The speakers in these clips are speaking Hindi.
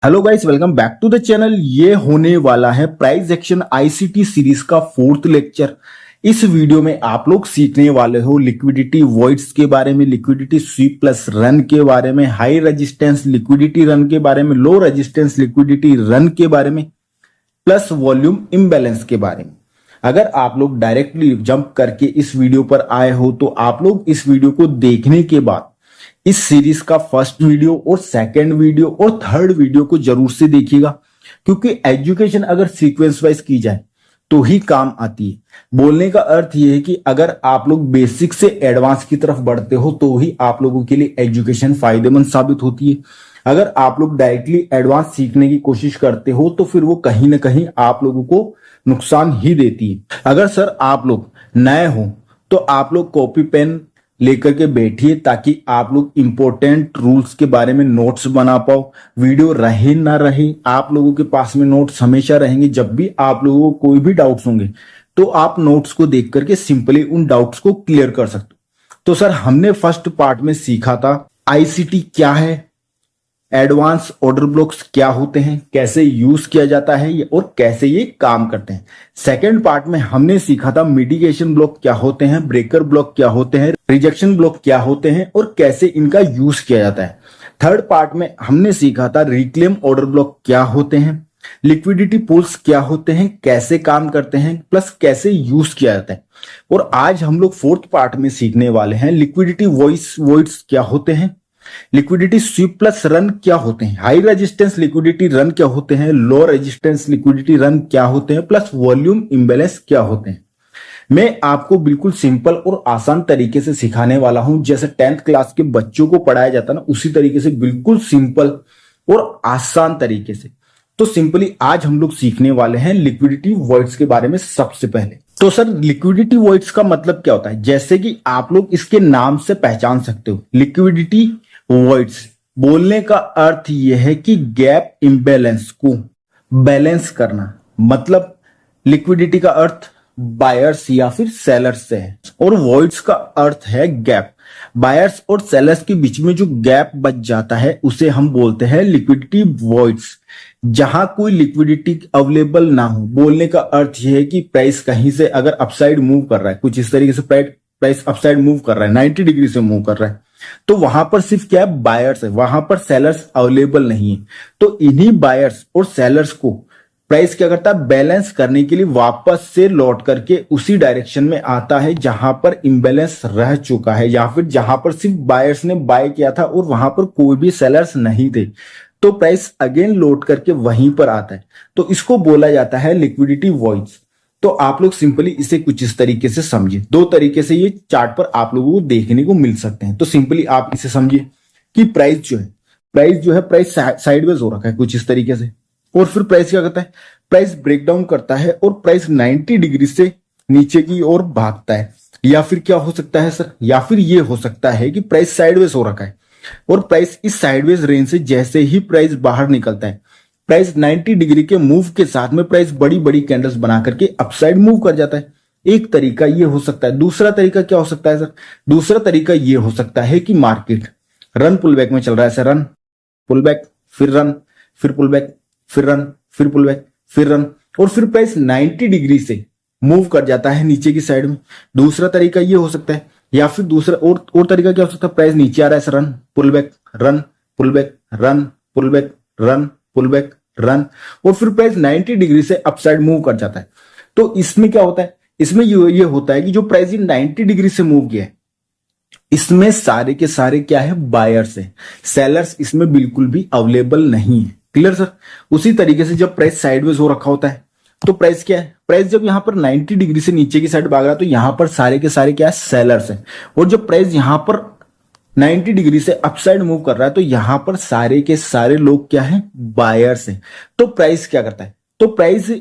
Hello guys, welcome back to the channel. ये होने वाला है प्राइस एक्शन आईसीटी सीरीज का 4th लेक्चर। इस वीडियो में आप लोग सीखने वाले हो लिक्विडिटी वॉइड्स के बारे में, लिक्विडिटी स्वीप प्लस रन के बारे में, हाई रेजिस्टेंस लिक्विडिटी रन के बारे में, लो रेजिस्टेंस लिक्विडिटी रन के बारे में, प्लस वॉल्यूम इम्बैलेंस के बारे में। अगर आप लोग डायरेक्टली जंप करके इस वीडियो पर आए हो तो आप लोग इस वीडियो को देखने के बाद इस सीरीज का फर्स्ट वीडियो और सेकंड वीडियो और थर्ड वीडियो को जरूर से देखिएगा, क्योंकि एजुकेशन अगर सीक्वेंस वाइज की जाए तो ही काम आती है। बोलने का अर्थ यह है कि अगर आप लोग बेसिक से एडवांस की तरफ बढ़ते हो तो ही आप लोगों के लिए एजुकेशन फायदेमंद साबित होती है। अगर आप लोग डायरेक्टली एडवांस सीखने की कोशिश करते हो तो फिर वो कहीं ना कहीं आप लोगों को नुकसान ही देती है। अगर सर आप लोग नए हो तो आप लोग कॉपी पेन लेकर के बैठिए ताकि आप लोग इंपॉर्टेंट रूल्स के बारे में नोट्स बना पाओ। वीडियो रहे ना रहे, आप लोगों के पास में नोट्स हमेशा रहेंगे। जब भी आप लोगों को कोई भी डाउट्स होंगे तो आप नोट्स को देख करके सिंपली उन डाउट्स को क्लियर कर सकते हो। तो सर हमने फर्स्ट पार्ट में सीखा था आईसीटी क्या है, एडवांस ऑर्डर ब्लॉक्स क्या होते हैं, कैसे यूज किया जाता है और कैसे ये काम करते हैं। सेकंड पार्ट में हमने सीखा था मिटिगेशन ब्लॉक क्या होते हैं, ब्रेकर ब्लॉक क्या होते हैं, रिजेक्शन ब्लॉक क्या होते हैं और कैसे इनका यूज किया जाता है। थर्ड पार्ट में हमने सीखा था रिक्लेम ऑर्डर ब्लॉक क्या होते हैं, लिक्विडिटी पूल्स क्या होते हैं, कैसे काम करते हैं, प्लस कैसे यूज किया जाता है। और आज हम लोग फोर्थ पार्ट में सीखने वाले हैं लिक्विडिटी वॉइड्स क्या होते हैं, लिक्विडिटी स्वीप प्लस रन क्या होते हैं, हाई रेजिस्टेंस लिक्विडिटी रन क्या होते हैं, लो रेजिस्टेंस लिक्विडिटी रन क्या होते हैं, प्लस वॉल्यूम इम्बैलेंस क्या होते हैं। मैं आपको बिल्कुल सिंपल और आसान तरीके से सिखाने वाला हूं, जैसे 10th क्लास के बच्चों को पढ़ाया जाता है ना, उसी तरीके से बिल्कुल सिंपल और आसान तरीके से। तो सिंपली आज हम लोग सीखने वाले हैं लिक्विडिटी वॉइड्स के बारे में। सबसे पहले तो सर लिक्विडिटी वॉइड्स का मतलब क्या होता है, जैसे कि आप लोग इसके नाम से पहचान सकते हो। लिक्विडिटी वॉइड्स बोलने का अर्थ यह है कि गैप इम्बैलेंस को बैलेंस करना। मतलब लिक्विडिटी का अर्थ बायर्स या फिर सेलर्स से है और वॉइड्स का अर्थ है गैप। बायर्स और सेलर्स के बीच में जो गैप बच जाता है उसे हम बोलते हैं लिक्विडिटी वॉइड्स। जहां कोई लिक्विडिटी अवेलेबल ना हो, बोलने का अर्थ यह है कि प्राइस कहीं से अगर अपसाइड मूव कर रहा है, कुछ इस तरीके से प्राइस अपसाइड मूव कर रहा है, 90 डिग्री से मूव कर रहा है, तो वहां पर सिर्फ क्या है, बायर्स है, वहां पर सेलर्स अवेलेबल नहीं है। तो इन्हीं बायर्स और सेलर्स को प्राइस क्या करता है, बैलेंस करने के लिए वापस से लौट करके उसी डायरेक्शन में आता है जहां पर इम्बैलेंस रह चुका है, या फिर जहां पर सिर्फ बायर्स ने बाय किया था और वहां पर कोई भी सेलर्स नहीं थे, तो प्राइस अगेन लौट करके वहीं पर आता है। तो इसको बोला जाता है लिक्विडिटी वॉइड्स। तो आप लोग सिंपली इसे कुछ इस तरीके से समझिए। दो तरीके से ये चार्ट पर आप लोगों को देखने को मिल सकते हैं। तो सिंपली आप इसे समझिए कि प्राइस जो है प्राइस साइडवेज हो रखा है कुछ इस तरीके से, और फिर प्राइस क्या करता है, प्राइस ब्रेकडाउन करता है और प्राइस 90 डिग्री से नीचे की ओर भागता है। या फिर क्या हो सकता है सर, या फिर ये हो सकता है कि प्राइस साइडवेज हो रखा है और प्राइस इस साइडवेज रेंज से जैसे ही प्राइस बाहर निकलता है, प्राइस 90 डिग्री के मूव के साथ में प्राइस बड़ी बड़ी कैंडल्स बना करके अपसाइड मूव कर जाता है। एक तरीका ये हो सकता है। दूसरा तरीका क्या हो सकता है सर, दूसरा तरीका ये हो सकता है कि मार्केट रन पुल बैक में चल रहा है सर, रन पुल बैक फिर रन फिर पुल बैक फिर रन फिर पुल बैक फिर रन, और फिर प्राइस 90 डिग्री से मूव कर जाता है नीचे की साइड में। दूसरा तरीका ये हो सकता है। या फिर दूसरा और तरीका क्या हो सकता है, प्राइस नीचे आ रहा है sir, run pull back run pull back run pull back run pull back run, और फिर प्राइस 90 डिग्री से अपसाइड मूव कर जाता है। तो इसमें क्या होता है, इसमें ये होता है कि जो प्राइस 90 डिग्री से मूव किया है इसमें सारे के सारे क्या है, बायर्स है, सेलर्स इसमें बिल्कुल भी अवेलेबल नहीं है। Clear sir. उसी तरीके से जब प्राइस साइडवेज हो रखा होता है तो प्राइस क्या है, प्राइस जब यहां पर 90 डिग्री से नीचे की साइड भाग रहा है तो यहां पर सारे के सारे क्या है, सेलर्स है। और जब प्राइस यहां पर 90 डिग्री से अपसाइड मूव कर रहा है तो यहां पर सारे के सारे लोग क्या है, बायर्स हैं। तो प्राइस क्या करता है, तो प्राइस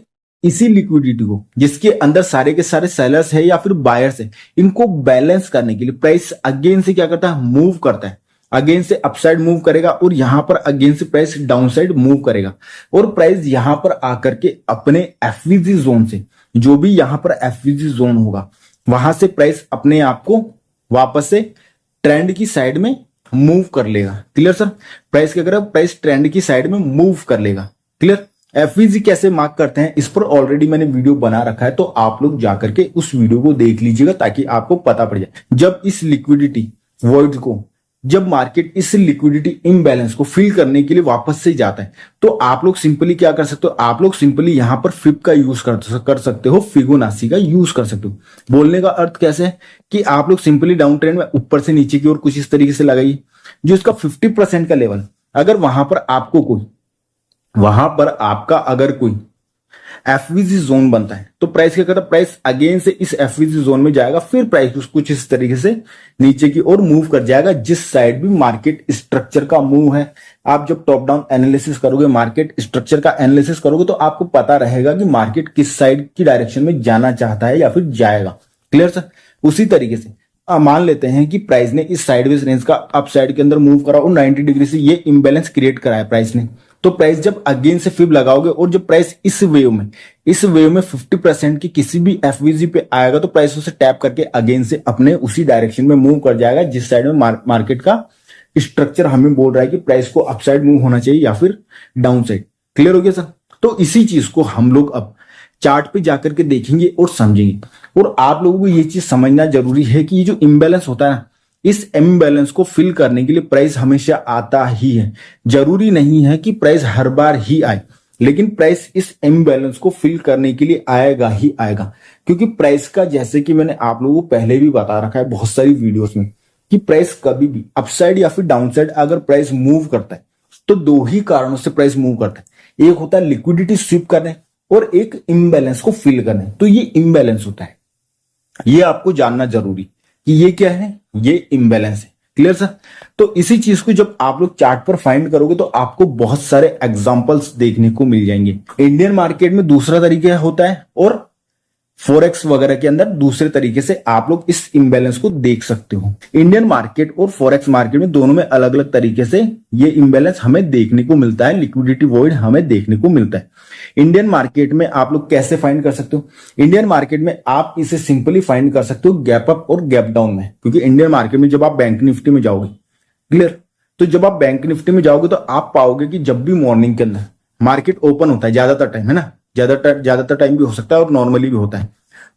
इसी लिक्विडिटी को जिसके अंदर सारे के सारे सेलर्स है या फिर बायर्स है, इनको बैलेंस करने के लिए प्राइस अगेन से क्या करता है, मूव करता है। अगेन से अपसाइड मूव करेगा और यहां पर अगेन से प्राइस डाउन साइड मूव करेगा, और प्राइस यहां पर आकर के अपने एफवीजी जोन से, जो भी यहां पर एफवीजी जोन होगा वहां से प्राइस अपने आप को वापस से ट्रेंड की साइड में मूव कर लेगा। क्लियर सर, प्राइस क्या करेगा, प्राइस ट्रेंड की साइड में मूव कर लेगा। क्लियर, एफवीजी कैसे मार्क करते हैं इस पर ऑलरेडी मैंने वीडियो बना रखा है, तो आप लोग जाकर के उस वीडियो को देख लीजिएगा ताकि आपको पता पड़ जाए। जब इस लिक्विडिटी वॉइड को, जब मार्केट इस लिक्विडिटी इम्बैलेंस को फिल करने के लिए वापस से जाता है, तो आप लोग सिंपली क्या कर सकते हो, आप लोग सिंपली यहां पर फिब का यूज कर सकते हो, फिबोनाची का यूज कर सकते हो। बोलने का अर्थ कैसे है कि आप लोग सिंपली डाउन ट्रेंड में ऊपर से नीचे की ओर कुछ इस तरीके से लगाइए, जो इसका 50% का लेवल, अगर वहां पर आपको कोई, वहां पर आपका अगर कोई एफवीजी जोन बनता है, तो प्राइस क्या करता है, प्राइस अगेन से इस एफवीजी जोन में जाएगा, फिर प्राइस कुछ इस तरीके से नीचे की ओर मूव कर जाएगा, जिस साइड भी मार्केट स्ट्रक्चर का मूव है। आप जब टॉप डाउन एनालिसिस करोगे, मार्केट स्ट्रक्चर का एनालिसिस करोगे, तो आपको पता रहेगा कि मार्केट किस साइड की डायरेक्शन में जाना चाहता है या फिर जाएगा। क्लियर सर, उसी तरीके से मान लेते हैं कि प्राइस ने इस साइडवेज रेंज का अप साइड के अंदर मूव करा और 90 डिग्री से ये इंबैलेंस क्रिएट कराया प्राइस ने, तो प्राइस जब अगेन से फिब लगाओगे और जब प्राइस इस वेव में 50% की किसी भी एफवीजी पे आएगा, तो प्राइस उसे टैप करके अगेन से अपने उसी डायरेक्शन में मूव कर जाएगा, जिस साइड में मार्केट का स्ट्रक्चर हमें बोल रहा है कि प्राइस को अपसाइड मूव होना चाहिए या फिर डाउन साइड। क्लियर हो गया सर, तो इसी चीज को हम लोग अब चार्ट पे जाकर के देखेंगे और समझेंगे। और आप लोगों को ये चीज समझना जरूरी है कि ये जो इम्बैलेंस होता है ना, इस इम्बैलेंस को फिल करने के लिए प्राइस हमेशा आता ही है। जरूरी नहीं है कि प्राइस हर बार ही आए, लेकिन प्राइस इस इम्बैलेंस को फिल करने के लिए आएगा ही आएगा। क्योंकि प्राइस का, जैसे कि मैंने आप लोगों को पहले भी बता रखा है बहुत सारी वीडियोस में, कि प्राइस कभी भी अपसाइड या फिर डाउनसाइड अगर प्राइस मूव करता है, तो दो ही कारणों से प्राइस मूव करता है। एक होता है लिक्विडिटी स्वीप करने और एक इम्बैलेंस को फिल करने। तो ये इम्बैलेंस होता है, ये आपको जानना जरूरी कि ये क्या है, ये इम्बैलेंस है। क्लियर सर, तो इसी चीज को जब आप लोग चार्ट पर फाइंड करोगे तो आपको बहुत सारे एग्जांपल्स देखने को मिल जाएंगे। इंडियन मार्केट में दूसरा तरीका होता है और फॉरेक्स वगैरह के अंदर दूसरे तरीके से आप लोग इस इम्बैलेंस को देख सकते हो। इंडियन मार्केट और फॉरेक्स मार्केट में दोनों में अलग अलग तरीके से ये इम्बैलेंस हमें देखने को मिलता है, लिक्विडिटी वॉइड हमें देखने को मिलता है। इंडियन मार्केट में आप लोग कैसे फाइंड कर सकते हो, इंडियन मार्केट में आप इसे सिंपली फाइंड कर सकते हो गैप अप और गैप डाउन में। क्योंकि इंडियन मार्केट में जब आप बैंक निफ्टी में जाओगे, क्लियर, तो जब आप बैंक निफ्टी में जाओगे तो आप पाओगे कि जब भी मॉर्निंग के अंदर मार्केट ओपन होता है, ज्यादातर टाइम है ना, ज्यादातर टाइम भी हो सकता है और नॉर्मली भी होता है,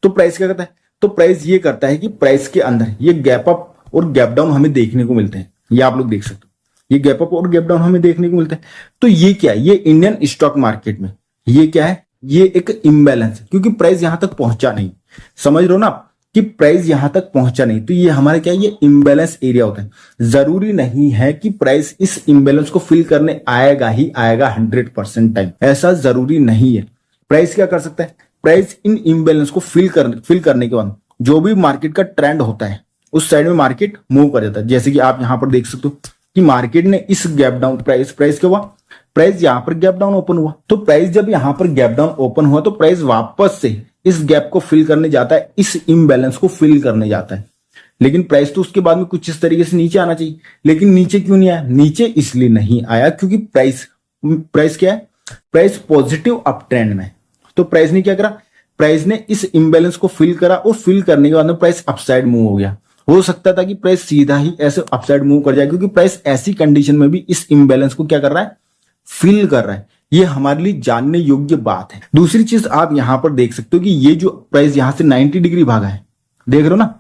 तो प्राइस क्या करता है, तो प्राइस ये करता है कि प्राइस के अंदर ये गैप अप और गैप डाउन हमें देखने को मिलते हैं। ये आप लोग देख सकते हो, ये गैप अप और गैप डाउन हमें देखने को मिलता है। तो ये क्या है, ये इंडियन स्टॉक मार्केट में ये क्या है, ये एक इम्बैलेंस है, क्योंकि प्राइस यहां तक पहुंचा नहीं। समझ रहे हो ना कि प्राइस यहां तक पहुंचा नहीं, तो ये हमारे क्या है, ये इम्बैलेंस एरिया होता है। जरूरी नहीं है कि प्राइस इस इम्बैलेंस को फिल करने आएगा ही आएगा 100% टाइम, ऐसा जरूरी नहीं है। प्राइस क्या कर सकता है, प्राइस इन इम्बैलेंस को फिल करने के बाद जो भी मार्केट का ट्रेंड होता है उस साइड में मार्केट मूव कर जाता है। जैसे कि आप यहां पर देख सकते हो कि मार्केट ने इस गैप डाउन, प्राइस क्या हुआ, प्राइस यहां पर गैप डाउन ओपन हुआ, तो प्राइस जब यहां पर गैप डाउन ओपन हुआ तो प्राइस वापस से इस गैप को फिल करने जाता है, इस इम्बैलेंस को फिल करने जाता है। लेकिन प्राइस तो उसके बाद में कुछ इस तरीके से नीचे आना चाहिए, लेकिन नीचे क्यों नहीं आया, नीचे इसलिए नहीं आया क्योंकि प्राइस क्या है, प्राइस पॉजिटिव अप ट्रेंड में। तो प्राइस ने क्या करा, प्राइस ने इस इम्बैलेंस को फिल करा और फिल करने के बाद में प्राइस अपसाइड मूव हो गया। हो सकता था कि प्राइस सीधा ही ऐसे अपसाइड मूव कर जाए, क्योंकि प्राइस ऐसी कंडीशन में भी इस इम्बैलेंस को क्या कर रहा है, फिल कर रहा है। ये हमारे लिए जानने योग्य बात है। दूसरी चीज आप यहां पर देख सकते हो कि ये जो प्राइस यहां से 90 डिग्री भागा है, देख रहे हो ना,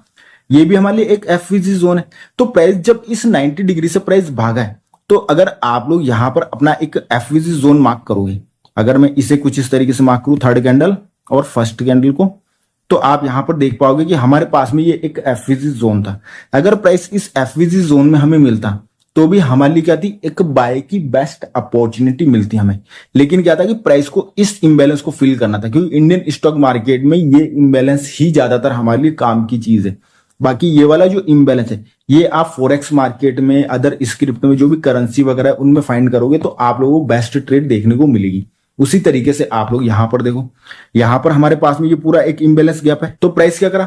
ये भी हमारे लिए एक एफवीजी जोन है। तो प्राइस जब इस 90 डिग्री से प्राइस भागा है, तो अगर आप लोग यहां पर अपना एक एफवीजी जोन मार्क करोगे, अगर मैं इसे कुछ इस तरीके से मार्क करूं, थर्ड कैंडल और फर्स्ट कैंडल को, तो आप यहां पर देख पाओगे कि हमारे पास में ये एक एफवीजी जोन था। अगर प्राइस इस एफवीजी जोन में हमें मिलता तो भी हमारे लिए क्या थी, एक बाय की बेस्ट अपॉर्चुनिटी मिलती हमें। लेकिन क्या था कि प्राइस को इस इम्बैलेंस को फिल करना था, क्योंकि इंडियन स्टॉक मार्केट में ये इम्बैलेंस ही ज्यादातर हमारे लिए काम की चीज है। बाकी ये वाला जो इम्बैलेंस है ये आप फॉरेक्स मार्केट में, अदर स्क्रिप्ट में, जो भी करेंसी वगैरह है उनमें फाइंड करोगे तो आप लोगों को बेस्ट ट्रेड देखने को मिलेगी। उसी तरीके से आप लोग यहां पर देखो, यहां पर हमारे पास में ये पूरा एक इम्बैलेंस गैप है। तो प्राइस क्या करा,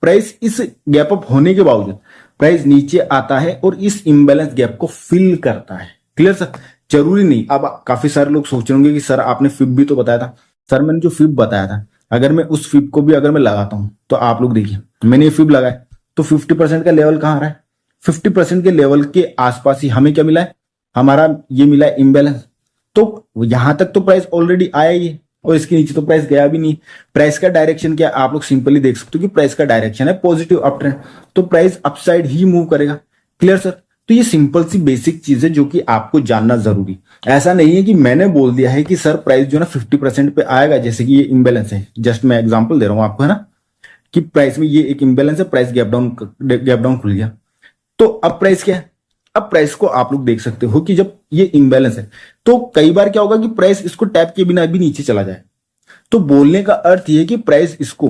प्राइस इस गैप अप होने के बावजूद प्राइस नीचे आता है और इस इम्बैलेंस गैप को फिल करता है। क्लियर सर, जरूरी नहीं। अब काफी सारे लोग सोच रहे होंगे कि सर आपने फिब भी तो बताया था। सर मैंने जो फिब बताया था, अगर मैं उस फिब को भी अगर मैं लगाता हूं तो आप लोग देखिए, मैंने ये फिब लगाया तो 50% का लेवल कहां आ रहा है, 50% के लेवल के आसपास ही हमें क्या मिला है, हमारा ये मिला है इम्बैलेंस। तो यहां तक तो प्राइस ऑलरेडी आया ही है और इसके नीचे तो प्राइस गया भी नहीं। प्राइस का डायरेक्शन क्या, आप लोग सिंपली देख सकते हो कि प्राइस का डायरेक्शन है पॉजिटिव अप ट्रेंड, तो प्राइस अपसाइड ही मूव करेगा। Clear sir? तो ये सिंपल सी बेसिक चीज है जो कि आपको जानना जरूरी। ऐसा नहीं है कि मैंने बोल दिया है कि सर प्राइस जो है ना 50% पे आएगा, जैसे कि ये इम्बैलेंस है, जस्ट मैं एग्जांपल दे रहा हूं आपको, है ना, कि प्राइस में ये एक इम्बैलेंस है, प्राइस गैप डाउन खुल गया। तो अब प्राइस क्या है, अब प्राइस को आप लोग देख सकते हो कि जब ये इम्बैलेंस है तो कई बार क्या होगा कि प्राइस इसको टैप के बिना भी नीचे चला जाए। तो बोलने का अर्थ ये कि प्राइस इसको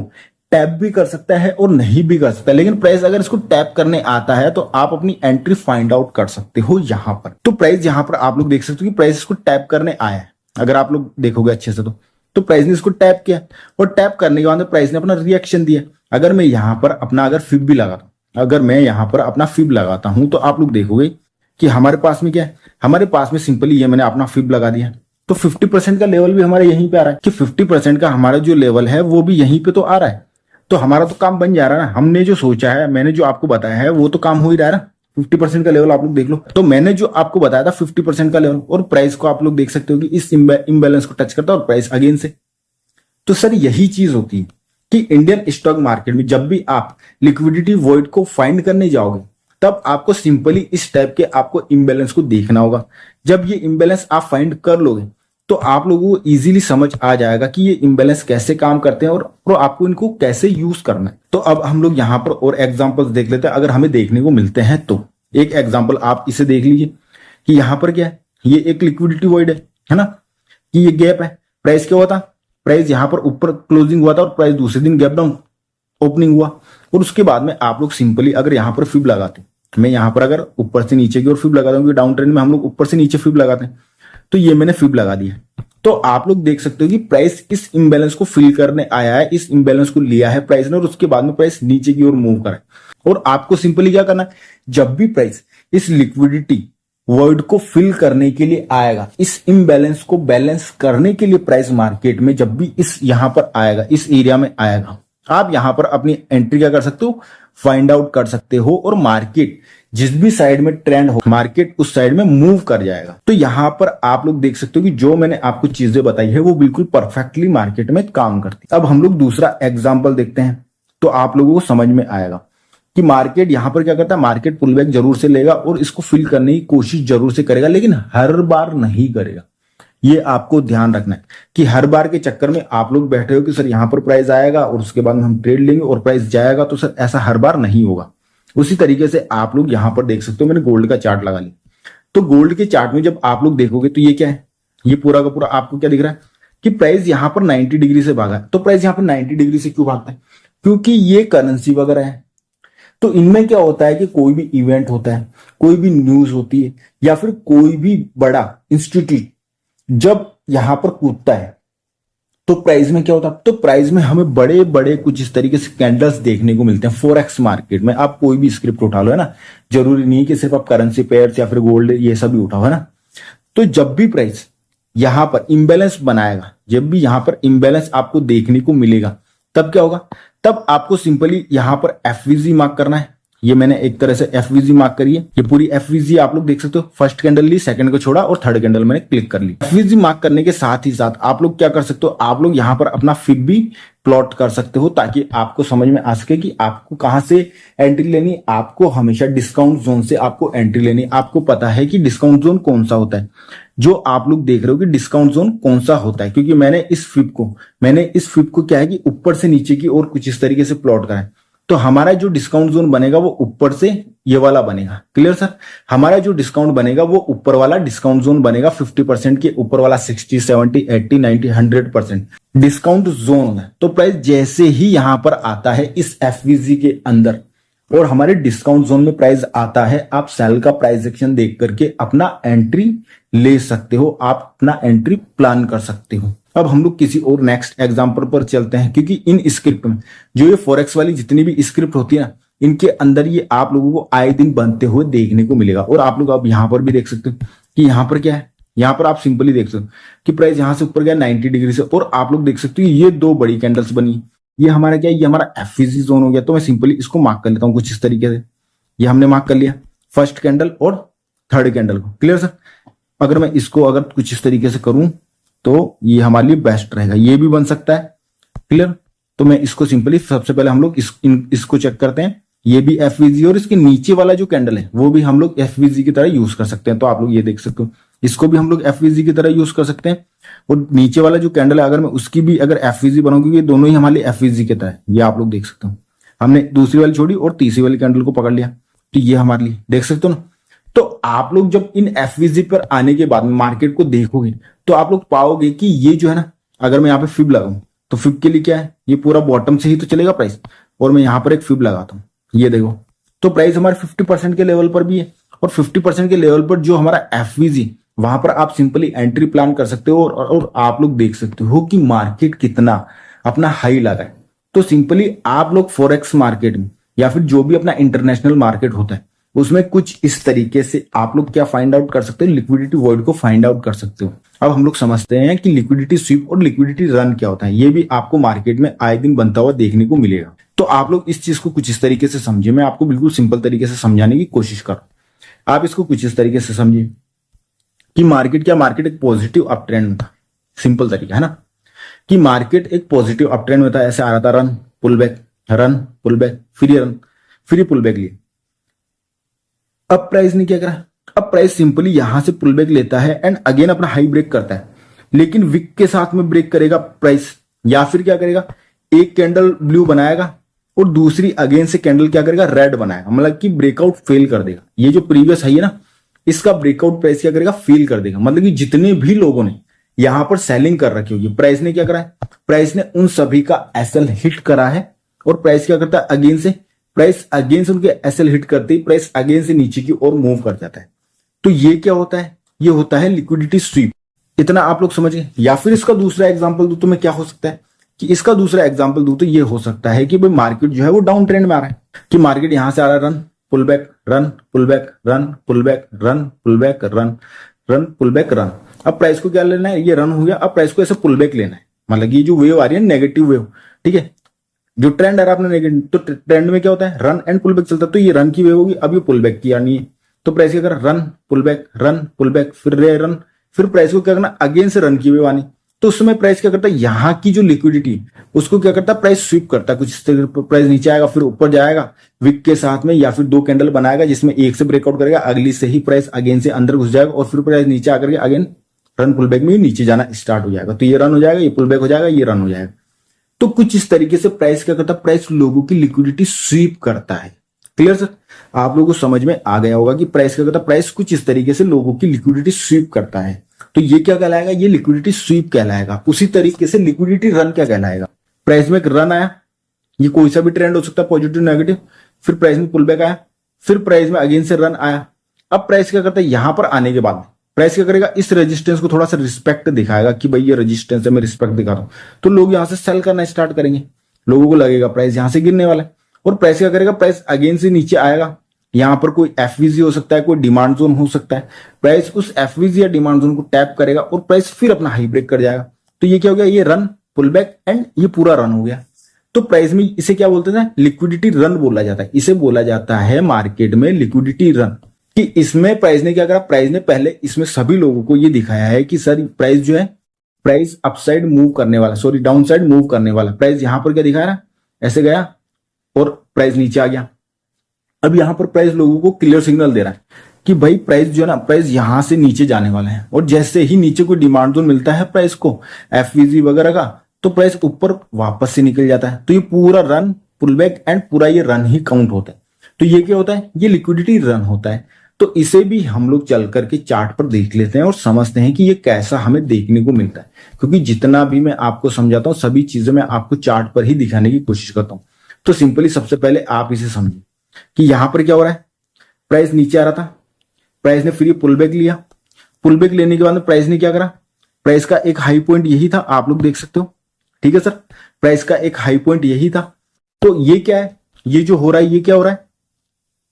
टैप भी कर सकता है और नहीं भी कर सकता है, लेकिन प्राइस अगर इसको टैप करने आता है तो आप अपनी एंट्री फाइंड आउट कर सकते हो यहां पर। तो प्राइस यहां पर आप लोग देख सकते हो कि प्राइस इसको टैप करने आया है, अगर आप लोग देखोगे अच्छे से तो प्राइस ने इसको टैप किया और टैप करने के बाद प्राइस ने अपना रिएक्शन दिया। अगर मैं यहां पर अपना अगर फिब भी लगाता हूं, अगर मैं यहां पर अपना फिब लगाता हूं तो आप लोग देखोगे कि हमारे पास में क्या है, हमारे पास में सिंपली ये मैंने अपना फिब लगा दिया, तो 50% का लेवल भी हमारे यहीं पे आ रहा है कि 50% का हमारा जो लेवल है वो भी यहीं पे तो आ रहा है। तो हमारा तो काम बन जा रहा है ना, हमने जो सोचा है, मैंने जो आपको बताया है वो तो काम हो ही रहा है ना। 50% का लेवल आप लोग देख लो, तो मैंने जो आपको बताया था 50% का लेवल, और प्राइस को आप लोग देख सकते हो कि इस इम्बैलेंस को टच करता है और प्राइस अगेन से। तो सर यही चीज होती है कि इंडियन स्टॉक मार्केट में जब भी आप लिक्विडिटी वॉइड को फाइंड करने जाओगे तब आपको सिंपली इस टाइप के आपको इम्बैलेंस को देखना होगा। जब ये इम्बैलेंस आप फाइंड कर लोगे तो आप लोगों को इजीली समझ आ जाएगा कि ये इम्बैलेंस कैसे काम करते हैं और आपको इनको कैसे यूज करना है। तो अब हम लोग यहाँ पर और एग्जांपल्स देख लेते हैं, अगर हमें देखने को मिलते हैं तो। एक एग्जांपल आप इसे देख लीजिए कि यहाँ पर क्या है, ये एक लिक्विडिटी वॉइड है ना, कि ये गैप है। प्राइस क्या हुआ था, प्राइस यहाँ पर ऊपर क्लोजिंग हुआ था और प्राइस दूसरे दिन गैप डाउन ओपनिंग हुआ। और उसके बाद में आप लोग सिंपली अगर यहाँ पर फिब लगाते, मैं यहाँ पर अगर ऊपर से नीचे की ओर फिब लगाता हूँ, डाउन ट्रेंड में हम लोग ऊपर से नीचे फिब लगाते हैं, तो ये मैंने फिब लगा दिया। तो आप लोग देख सकते हो कि प्राइस इस इम्बैलेंस को फिल करने आया है, इस इम्बैलेंस को लिया है प्राइस ने और उसके बाद में प्राइस नीचे की ओर मूव करा है। और आपको सिंपली क्या करना है, जब भी प्राइस इस लिक्विडिटी वर्ड को फिल करने के लिए आएगा, इस इम्बैलेंस को बैलेंस करने के लिए प्राइस मार्केट में जब भी इस यहां पर आएगा, इस एरिया में आएगा, आप यहां पर अपनी एंट्री क्या कर सकते हो, फाइंड आउट कर सकते हो। और मार्केट जिस भी साइड में ट्रेंड हो, मार्केट उस साइड में मूव कर जाएगा। तो यहां पर आप लोग देख सकते हो कि जो मैंने आपको चीजें बताई है वो बिल्कुल परफेक्टली मार्केट में काम करती है। अब हम लोग दूसरा एग्जांपल देखते हैं तो आप लोगों को समझ में आएगा कि मार्केट यहां पर क्या करता है, मार्केट पुल बैक जरूर से लेगा और इसको फिल करने की कोशिश जरूर से करेगा, लेकिन हर बार नहीं करेगा। ये आपको ध्यान रखना है कि हर बार के चक्कर में आप लोग बैठे हो कि सर यहां पर प्राइस आएगा और उसके बाद में हम ट्रेड लेंगे और प्राइस जाएगा, तो सर ऐसा हर बार नहीं होगा। उसी तरीके से आप लोग यहां पर देख सकते हो, मैंने गोल्ड का चार्ट लगा लिया, तो गोल्ड के चार्ट में जब आप लोग देखोगे तो ये क्या है, ये पूरा का पूरा आपको क्या दिख रहा है कि प्राइस यहां पर 90 डिग्री से भागा है। तो प्राइस यहां पर 90 डिग्री से क्यों भागता है, क्योंकि ये करेंसी वगैरह है। तो इनमें क्या होता है कि कोई भी इवेंट होता है, कोई भी न्यूज होती है, या फिर कोई भी बड़ा इंस्टीट्यूट जब यहां पर कूदता है तो प्राइस में क्या होता है, तो प्राइस में हमें बड़े बड़े कुछ इस तरीके से कैंडल्स देखने को मिलते हैं। फॉरेक्स मार्केट में आप कोई भी स्क्रिप्ट उठा लो, है ना, जरूरी नहीं कि सिर्फ आप करेंसी पेयर्स या फिर गोल्ड ये सब भी उठाओ, है ना। तो जब भी प्राइस यहां पर इंबैलेंस बनाएगा, जब भी यहां पर इंबैलेंस आपको देखने को मिलेगा, तब क्या होगा, तब आपको सिंपली यहां पर एफवीजी मार्क करना है। ये मैंने एक तरह से एफवीजी मार्क करी है, ये पूरी एफवीजी आप लोग देख सकते हो। फर्स्ट कैंडल ली, सेकंड को छोड़ा और थर्ड कैंडल मैंने क्लिक कर ली। एफवीजी मार्क करने के साथ ही साथ आप लोग क्या कर सकते हो, आप लोग यहां पर अपना फिब भी प्लॉट कर सकते हो, ताकि आपको समझ में आ सके कि आपको कहां से एंट्री लेनी। आपको हमेशा डिस्काउंट जोन से आपको एंट्री लेनी। आपको पता है कि डिस्काउंट जोन कौन सा होता है, जो आप लोग देख रहे हो कि डिस्काउंट जोन कौन सा होता है, क्योंकि मैंने इस फिब को क्या है कि ऊपर से नीचे की और कुछ इस तरीके से प्लॉट करा है। तो हमारा जो डिस्काउंट जोन बनेगा वो ऊपर से ये वाला बनेगा। क्लियर सर, हमारा जो डिस्काउंट बनेगा वो ऊपर वाला डिस्काउंट जोन बनेगा। 50% के ऊपर वाला 60, 70, 80, 90, 100% डिस्काउंट जोन है। तो प्राइस जैसे ही यहां पर आता है इस एफवीजी के अंदर और हमारे डिस्काउंट जोन में प्राइस आता है, आप सेल का प्राइस एक्शन देख करके अपना एंट्री ले सकते हो, आप अपना एंट्री प्लान कर सकते हो। अब हम लोग किसी और नेक्स्ट एग्जांपल पर चलते हैं, क्योंकि इन स्क्रिप्ट में जो ये फॉरेक्स वाली जितनी भी स्क्रिप्ट होती है ना, इनके अंदर ये आप लोगों को आए दिन बनते हुए देखने को मिलेगा। और आप लोग अब यहां पर भी देख सकते हो कि यहां पर क्या है, यहां पर आप सिंपली देख सकते हो कि प्राइस यहां से ऊपर गया 90 डिग्री से, और आप लोग देख सकते हो ये दो बड़ी कैंडल्स बनी। ये हमारा क्या है, ये हमारा एफवीजी जोन हो गया। तो मैं सिंपली इसको मार्क कर लेता हूं कुछ इस तरीके से। ये हमने मार्क कर लिया फर्स्ट कैंडल और थर्ड कैंडल को। Clear sir? अगर मैं इसको अगर कुछ इस तरीके से करूं तो ये हमारे लिए बेस्ट रहेगा। ये भी बन सकता है। क्लियर? तो मैं इसको सिंपली सबसे पहले हम लोग इसको चेक करते हैं। ये भी एफवीजी और इसके नीचे वाला जो कैंडल है वो भी हम लोग एफवीजी की तरह यूज कर सकते हैं। तो आप लोग ये देख सकते हो, इसको भी हम लोग एफवीजी की तरह यूज कर सकते हैं। और नीचे वाला जो कैंडल है अगर मैं उसकी भी अगर एफवीजी बनाऊंगी, ये दोनों ही हमारे लिए एफवीजी की तरह है। ये आप लोग देख सकते हो। हमने दूसरी वाली छोड़ी और तीसरी वाली कैंडल को पकड़ लिया, तो ये हमारे लिए देख सकते हो ना। तो आप लोग जब इन एफवीजी पर आने के बाद मार्केट को देखोगे तो आप लोग पाओगे कि ये जो है ना, अगर मैं यहाँ पे फिब लगाऊं तो फिब के लिए क्या है, ये पूरा बॉटम से ही तो चलेगा प्राइस। और मैं यहाँ पर एक फिब लगाता हूँ, ये देखो, तो प्राइस हमारे 50% के लेवल पर भी है। और 50% के लेवल पर जो हमारा एफवीजी, वहां पर आप सिंपली एंट्री प्लान कर सकते हो और आप लोग देख सकते हो कि मार्केट कितना अपना हाई लगा है। तो सिंपली आप लोग फॉरेक्स मार्केट में या फिर जो भी अपना इंटरनेशनल मार्केट होता है उसमें कुछ इस तरीके से आप लोग क्या फाइंड आउट कर सकते हो, लिक्विडिटी वॉइड को फाइंड आउट कर सकते हो। अब हम लोग समझते हैं कि लिक्विडिटी स्वीप और लिक्विडिटी रन क्या होता है। ये भी आपको मार्केट में आए दिन बनता हुआ देखने को मिलेगा। तो आप लोग इस चीज को कुछ इस तरीके से समझिए। मैं आपको बिल्कुल सिंपल तरीके से समझाने की कोशिश कर रहा हूं। आप इसको कुछ इस तरीके से समझिए कि मार्केट एक पॉजिटिव अप ट्रेंड में था। सिंपल तरीका है ना कि मार्केट एक पॉजिटिव अप ट्रेंड में था। ऐसे आ रहा था, run pull back, run pull back, फिर रन, फिर पुल बैक लिए। अब प्राइस ने क्या करा, अब प्राइस सिंपली यहां से पुल बैक लेता है एंड अगेन अपना हाई ब्रेक करता है। लेकिन विक के साथ में ब्रेक करेगा प्राइस, या फिर क्या करेगा, एक कैंडल ब्लू बनाएगा और दूसरी अगेन से कैंडल क्या करेगा, रेड बनाएगा। मतलब कि ब्रेकआउट फेल कर देगा। ये जो प्रीवियस हाई है ना, इसका ब्रेकआउट प्राइस क्या करेगा, फेल कर देगा। मतलब कि जितने भी लोगों ने यहां पर सेलिंग कर रखी होगी, प्राइस ने क्या करा है, प्राइस ने उन सभी का एसएल हिट करा है। और प्राइस क्या करता है, अगेन से प्राइस अगेन से उनके एसएल हिट करते ही प्राइस अगेन से नीचे की ओर मूव कर जाता है। तो ये क्या होता है, ये होता है लिक्विडिटी स्वीप। इतना आप लोग समझ गए। या फिर इसका दूसरा एग्जांपल दूं तो मैं क्या हो सकता है कि इसका दूसरा एग्जांपल दूं तो ये हो सकता है कि भाई मार्केट जो है वो डाउन ट्रेंड में आ रहा है, कि मार्केट यहां से आ रहा है, run pull back, run pull back, run pull back, run pull back, run run pull back, run. अब प्राइस को क्या लेना है, ये रन हो गया। अब प्राइस को ऐसे पुल बैक लेना है। मतलब ये जो वेव आ रही है नेगेटिव वेव, ठीक है, जो ट्रेंड आ रहा है अपना नेगेटिव, तो ट्रेंड में क्या होता है, रन एंड पुल बैक चलता है। तो ये रन की वेव होगी, अब ये पुल बैक की आनी है। तो प्राइस क्या कर, रन पुल बैक, फिर रे रन, फिर प्राइस को क्या करना, अगेन से रन की वेव आनी। तो उस समय प्राइस क्या करता है, यहां की जो लिक्विडिटी उसको क्या करता है, प्राइस स्वीप करता है। कुछ इस तरह प्राइस नीचे आएगा, फिर ऊपर जाएगा विक के साथ में, या फिर दो कैंडल बनाएगा जिसमें एक से ब्रेकआउट करेगा, अगली से ही प्राइस अगेन से अंदर घुस जाएगा और फिर प्राइस नीचे आकर के अगेन रन पुल बैक में नीचे जाना स्टार्ट हो जाएगा। तो ये रन हो जाएगा, ये पुल बैक हो जाएगा, ये रन हो जाएगा। तो कुछ इस तरीके से प्राइस क्या करता है, प्राइस लोगों की लिक्विडिटी स्वीप करता है। Clear sir? आप लोगों को समझ में आ गया होगा कि प्राइस क्या करता है, प्राइस कुछ इस तरीके से लोगों की लिक्विडिटी स्वीप करता है। तो ये क्या कहलाएगा, ये लिक्विडिटी स्वीप कहलाएगा। उसी तरीके से लिक्विडिटी रन क्या कहलाएगा, प्राइस में एक रन आया, ये कोई सा भी ट्रेंड हो सकता है, पॉजिटिव नेगेटिव, फिर प्राइस में पुल बैक आया, फिर प्राइस में अगेन से रन आया। अब प्राइस क्या करता है, यहां पर आने के बाद प्राइस क्या करेगा, इस रेजिस्टेंस को थोड़ा सा रिस्पेक्ट दिखाएगा कि भाई ये रेजिस्टेंस है, मैं रिस्पेक्ट दिखा रहा हूं। तो लोग यहां से सेल करना स्टार्ट करेंगे, लोगों को लगेगा प्राइस यहां से गिरने वाला है। और प्राइस क्या करेगा, प्राइस अगेन से नीचे आएगा। यहां पर कोई एफवीजी हो सकता है, कोई डिमांड जोन हो सकता है। प्राइस उस एफवीजी या डिमांड जोन को टैप करेगा और प्राइस फिर अपना हाई ब्रेक कर जाएगा। तो ये क्या हो गया, ये रन पुल बैक एंड ये पूरा रन हो गया। तो प्राइस में इसे क्या बोलते हैं, लिक्विडिटी रन बोला जाता है। इसे बोला जाता है मार्केट में लिक्विडिटी रन। कि इसमें प्राइस ने क्या करा, प्राइस ने पहले इसमें सभी लोगों को ये दिखाया है कि सर प्राइस जो है, प्राइस अपसाइड मूव करने वाला, सॉरी डाउन साइड मूव करने वाला। प्राइस यहां पर क्या दिखा रहा है, ऐसे गया और प्राइस नीचे आ गया। अब यहां पर प्राइस लोगों को क्लियर सिग्नल दे रहा है कि भाई प्राइस जो है ना, प्राइस यहां से नीचे जाने वाला है। और जैसे ही नीचे कोई डिमांड जोन मिलता है प्राइस को एफवीजी वगैरह का, तो प्राइस ऊपर वापस से निकल जाता है। तो ये पूरा रन पुल बैक एंड पूरा ये रन ही काउंट होता है। तो ये क्या होता है, ये लिक्विडिटी रन होता है। तो इसे भी हम लोग चल करके चार्ट पर देख लेते हैं और समझते हैं कि ये कैसा हमें देखने को मिलता है। क्योंकि जितना भी मैं आपको समझाता हूं सभी चीजें मैं आपको चार्ट पर ही दिखाने की कोशिश करता हूं। तो सिंपली सबसे पहले आप इसे समझिए कि यहां पर क्या हो रहा है, प्राइस नीचे आ रहा था, प्राइस ने फिर पुल बैक लिया। पुल बैक लेने के बाद में प्राइस ने क्या करा, प्राइस का एक हाई पॉइंट यही था, आप लोग देख सकते हो, ठीक है सर। प्राइस का एक हाई पॉइंट यही था। तो ये क्या है, ये जो हो रहा है ये क्या हो रहा है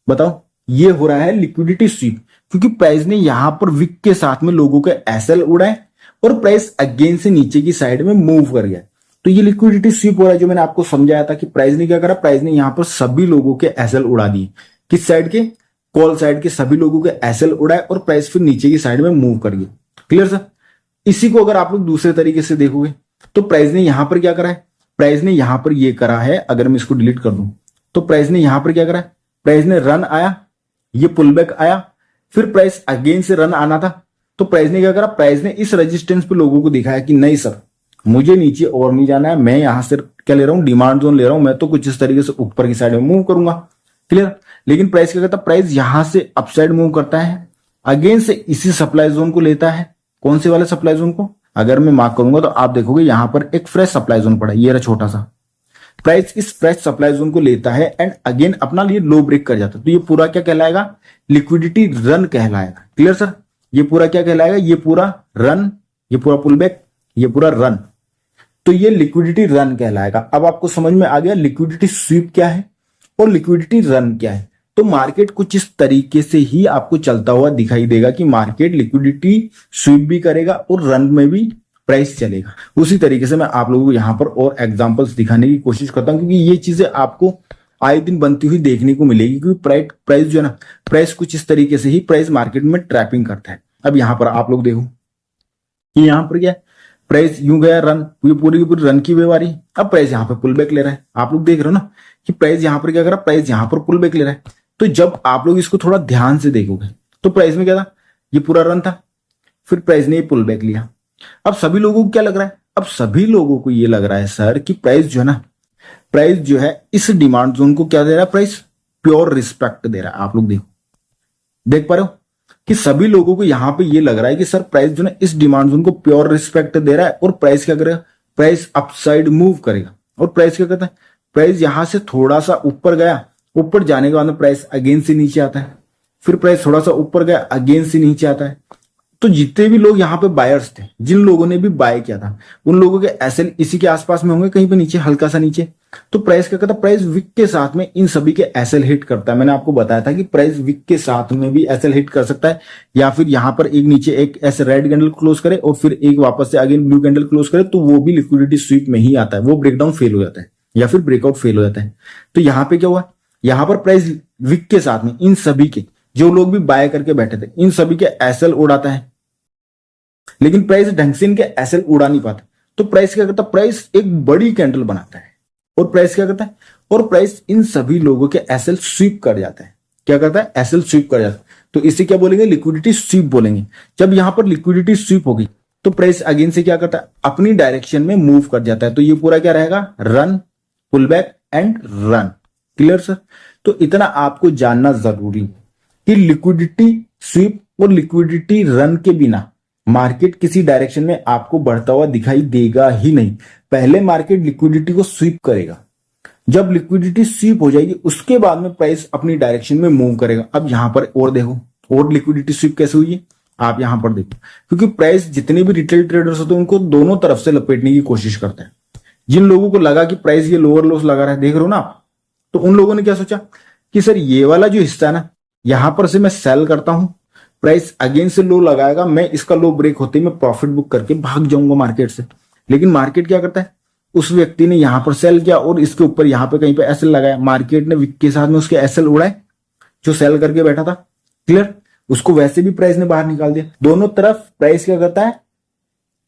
बताओ, ये हो रहा है लिक्विडिटी स्वीप। क्योंकि प्राइस ने यहां पर विक के साथ में लोगों के एसएल उड़ाए और प्राइस अगेन से नीचे की साइड में मूव कर गया। तो ये लिक्विडिटी स्वीप हो रहा है जो मैंने आपको समझाया था कि प्राइस ने क्या करा, प्राइस ने यहां पर सभी लोगों के एसएल उड़ा दिए। किस साइड के, कॉल साइड के सभी लोगों के एसएल उड़ाए और प्राइस फिर नीचे की साइड में मूव कर गया। Clear sir. इसी को अगर आप लोग दूसरे तरीके से देखोगे तो प्राइस ने यहां पर क्या करा है, प्राइस ने यहां पर ये करा है, अगर मैं इसको डिलीट कर दूं तो प्राइस ने यहां पर क्या करा है, प्राइस ने रन आया, ये पुल बैक आया, फिर प्राइस अगेन से रन आना था, तो प्राइस ने क्या करा, प्राइस ने इस रेजिस्टेंस पे लोगों को दिखाया कि नहीं सर मुझे नीचे और नहीं जाना है, मैं यहां से क्या ले रहा हूं, डिमांड जोन ले रहा हूं, मैं तो कुछ इस तरीके से ऊपर की साइड में मूव करूंगा। क्लियर। लेकिन प्राइस क्या करता है, प्राइस यहां से अपसाइड मूव करता है, अगेन से इसी सप्लाई जोन को लेता है। कौन से वाले सप्लाई जोन को, अगर मैं मार्क करूंगा तो आप देखोगे यहां पर एक फ्रेश सप्लाई जोन पड़ा है, ये रहा छोटा सा। प्राइस इस फ्रेश सप्लाई जोन को लेता है एंड अगेन अपना लिए लो ब्रेक कर जाता है, तो ये पूरा क्या कहलाएगा, लिक्विडिटी रन कहलाएगा। Clear sir. ये पूरा क्या कहलाएगा, ये पूरा रन, ये पूरा पुल बैक, ये पूरा रन, तो ये लिक्विडिटी रन कहलाएगा। अब आपको समझ में आ गया लिक्विडिटी स्वीप क्या है और लिक्विडिटी रन क्या है। तो मार्केट कुछ इस तरीके से ही आपको चलता हुआ दिखाई देगा कि मार्केट लिक्विडिटी स्वीप भी करेगा और रन में भी प्राइस चलेगा। उसी तरीके से मैं आप लोगों को यहां पर और एग्जांपल्स दिखाने की कोशिश करता हूं, क्योंकि ये चीजें आपको आए दिन बनती हुई देखने को मिलेगी, क्योंकि प्राइस जो है ना, प्राइस कुछ इस तरीके से ही प्राइस मार्केट में ट्रैपिंग करता है। अब यहां पर आप लोग देखो कि यहां पर क्या है, प्राइस यूं गया रन, ये पूरी की पूरी रन की वेव आ रही। अब प्राइस यहां पर पुल बैक ले रहा है, आप लोग देख रहे हो ना कि प्राइस यहां पर क्या कर रहा है, प्राइस यहां पर पुल बैक ले रहा है। तो जब आप लोग इसको थोड़ा ध्यान से देखोगे तो प्राइस में क्या था, ये पूरा रन था, फिर प्राइस ने ये पुल बैक लिया। अब सभी लोगों को क्या लग रहा है, अब सभी लोगों को ये लग रहा है सर कि प्राइस जो है ना, प्राइस जो है इस डिमांड जोन को क्या दे रहा है, प्राइस प्योर रिस्पेक्ट दे रहा है। आप लोग देखो, देख पा रहे हो कि सभी लोगों को यहां पे ये लग रहा है कि सर प्राइस जो है इस डिमांड जोन को प्योर रिस्पेक्ट दे रहा है और प्राइस क्या करेगा, प्राइस अपसाइड मूव करेगा। और प्राइस क्या करता है, प्राइस यहां से थोड़ा सा ऊपर गया, ऊपर जाने के बाद में प्राइस अगेन से नीचे आता है, फिर प्राइस थोड़ा सा ऊपर गया, अगेन से नीचे आता है। तो जितने भी लोग यहाँ पे बायर्स थे, जिन लोगों ने भी बाय किया था, उन लोगों के एसएल इसी के आसपास में होंगे, कहीं पे नीचे, हल्का सा नीचे। तो प्राइस क्या करता है, प्राइस विक के साथ में इन सभी के एसएल हिट करता है। मैंने आपको बताया था कि प्राइस विक के साथ में भी एसएल हिट कर सकता है, या फिर यहाँ पर एक नीचे एक ऐसे रेड कैंडल क्लोज करे और फिर एक वापस से अगेन ब्लू कैंडल क्लोज करे, तो वो भी लिक्विडिटी स्वीप में ही आता है, वो ब्रेकडाउन फेल हो जाता है या फिर ब्रेकआउट फेल हो जाता है। तो यहाँ पे क्या हुआ, यहाँ पर प्राइस विक के साथ में इन सभी के, जो लोग भी बाय करके बैठे थे, इन सभी के एसएल उड़ाता है, लेकिन प्राइस ढंग से इनके एसएल उड़ा नहीं पाता। तो प्राइस क्या करता है, प्राइस एक बड़ी कैंडल बनाता है और प्राइस क्या करता है, और प्राइस इन सभी लोगों के एसएल स्वीप कर जाता है। क्या करता है, एसएल स्वीप कर जाता है। तो इसे क्या बोलेंगे, लिक्विडिटी स्वीप बोलेंगे। जब यहां पर लिक्विडिटी स्वीप होगी तो प्राइस अगेन से क्या करता है, अपनी डायरेक्शन में मूव कर जाता है। तो ये पूरा क्या रहेगा, run, pull back and run. Clear sir. तो इतना आपको जानना जरूरी है कि लिक्विडिटी स्वीप और लिक्विडिटी रन के बिना मार्केट किसी डायरेक्शन में आपको बढ़ता हुआ दिखाई देगा ही नहीं। पहले मार्केट लिक्विडिटी को स्वीप करेगा, जब लिक्विडिटी स्वीप हो जाएगी उसके बाद में प्राइस अपनी डायरेक्शन में मूव करेगा। अब यहां पर और देखो, और लिक्विडिटी स्वीप कैसे हुई है, आप यहां पर देखो, क्योंकि प्राइस जितने भी रिटेल ट्रेडर्स होते हैं उनको दोनों तरफ से लपेटने की कोशिश करता है। जिन लोगों को लगा कि प्राइस ये लोअर लोस लगा रहा है, देख रहे हो ना आप, तो उन लोगों ने क्या सोचा कि सर ये वाला जो हिस्सा है ना, यहां पर से मैं सेल करता हूं, प्राइस अगेन से लो लगाएगा, मैं इसका लो ब्रेक होते ही मैं प्रॉफिट बुक करके भाग जाऊंगा मार्केट से। लेकिन मार्केट क्या करता है, उस व्यक्ति ने यहां पर सेल किया और इसके ऊपर यहां पे कहीं पे एसएल लगाया, मार्केट ने विक के साथ में उसके एसएल उड़ाए जो सेल करके बैठा था। क्लियर। उसको वैसे भी प्राइस ने बाहर निकाल दिया। दोनों तरफ प्राइस क्या करता है,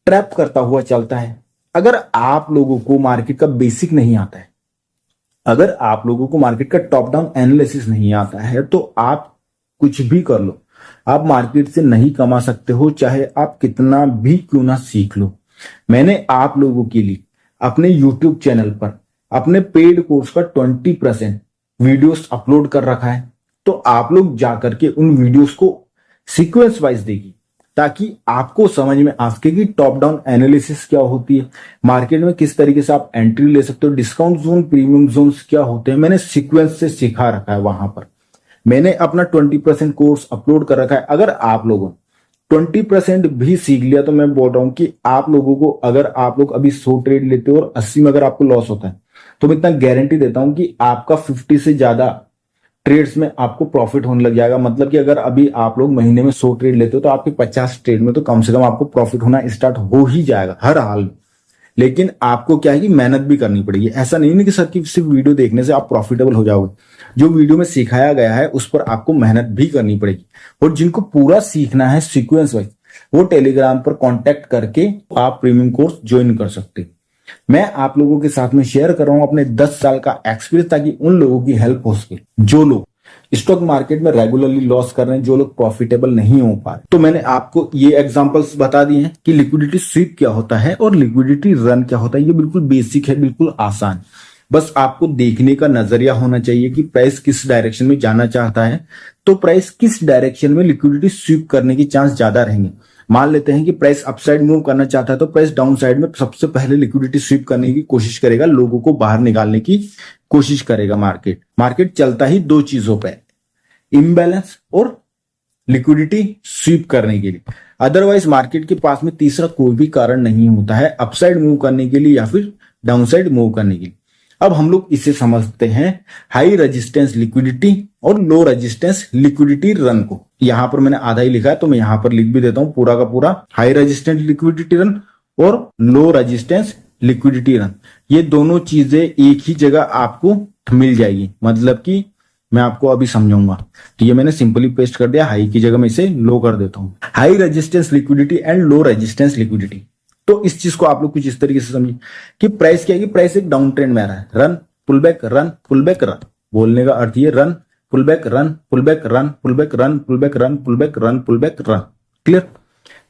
ट्रैप करता हुआ चलता है। अगर आप लोगों को मार्केट का बेसिक नहीं आता है, अगर आप लोगों को मार्केट का टॉप डाउन एनालिसिस नहीं आता है, तो आप कुछ भी कर लो, आप मार्केट से नहीं कमा सकते हो, चाहे आप कितना भी क्यों ना सीख लो। मैंने आप लोगों के लिए अपने YouTube चैनल पर अपने पेड कोर्स का 20% वीडियोस अपलोड कर रखा है, तो आप लोग जाकर के उन वीडियोस को सीक्वेंस वाइज देखिए, ताकि आपको समझ में आ सके कि टॉप डाउन एनालिसिस क्या होती है, मार्केट में किस तरीके से आप एंट्री ले सकते हो, डिस्काउंट जोन, प्रीमियम जोन क्या होते हैं, मैंने सीक्वेंस से सिखा रखा है। वहां पर मैंने अपना 20% कोर्स अपलोड कर रखा है। अगर आप लोगों 20% भी सीख लिया तो मैं बोल रहा हूं कि आप लोगों को, अगर आप लोग अभी 100 ट्रेड लेते हो और 80 में अगर आपको लॉस होता है, तो मैं इतना गारंटी देता हूं कि आपका 50 से ज्यादा ट्रेड्स में आपको प्रॉफिट होने लग जाएगा। मतलब कि अगर अभी आप लोग महीने में 100 ट्रेड लेते हो तो आपके 50 ट्रेड में तो कम से कम आपको प्रॉफिट होना स्टार्ट हो ही जाएगा हर हाल में। लेकिन आपको क्या है कि मेहनत भी करनी पड़ेगी। ऐसा नहीं है कि सर की सिर्फ वीडियो देखने से आप प्रॉफिटेबल हो जाओगे। जो वीडियो में सिखाया गया है उस पर आपको मेहनत भी करनी पड़ेगी। और जिनको पूरा सीखना है सीक्वेंस वाइज, वो टेलीग्राम पर कांटेक्ट करके आप प्रीमियम कोर्स ज्वाइन कर सकते हैं। मैं आप लोगों के साथ में शेयर कर रहा हूं अपने 10 साल का एक्सपीरियंस, ताकि उन लोगों की हेल्प हो सके जो लोग स्टॉक मार्केट में रेगुलरली लॉस कर रहे हैं, जो लोग प्रॉफिटेबल नहीं हो पा रहे। तो मैंने आपको ये एग्जांपल्स बता दिए हैं कि लिक्विडिटी स्वीप क्या होता है और लिक्विडिटी रन क्या होता है। ये बिल्कुल बेसिक है, बिल्कुल आसान। बस आपको देखने का नजरिया होना चाहिए कि प्राइस किस डायरेक्शन में जाना चाहता है, तो प्राइस किस डायरेक्शन में लिक्विडिटी स्वीप करने की चांस ज्यादा रहेंगे। मान लेते हैं कि प्राइस अपसाइड मूव करना चाहता है, तो प्राइस डाउन साइड में सबसे पहले लिक्विडिटी स्वीप करने की कोशिश करेगा, लोगों को बाहर निकालने की कोशिश करेगा। मार्केट चलता ही दो चीजों पे, इम्बैलेंस और लिक्विडिटी स्वीप करने के लिए। अदरवाइज मार्केट के पास में तीसरा कोई भी कारण नहीं होता है अपसाइड मूव करने के लिए या फिर डाउनसाइड मूव करने के लिए। अब हम लोग इसे समझते हैं हाई रेजिस्टेंस लिक्विडिटी और लो रेजिस्टेंस लिक्विडिटी रन को। यहां पर मैंने आधा ही लिखा है, तो मैं यहां पर लिख भी देता हूं पूरा का पूरा, हाई रेजिस्टेंस लिक्विडिटी रन और लो रेजिस्टेंस लिक्विडिटी रन। ये दोनों चीजें एक ही जगह आपको मिल जाएगी, मतलब कि मैं आपको अभी समझाऊंगा। तो ये मैंने सिंपली पेस्ट कर दिया, हाई की जगह मैं इसे लो कर देता हूं। High resistance liquidity and low resistance liquidity. तो इस चीज को आप लोग कुछ इस तरीके से समझिए कि प्राइस क्या है कि प्राइस एक डाउन ट्रेंड में आ रहा है, run pull back run pull back run. बोलने का अर्थ ये run pull back run pull back run pull back run pull back run pull back run pull back run. Clear?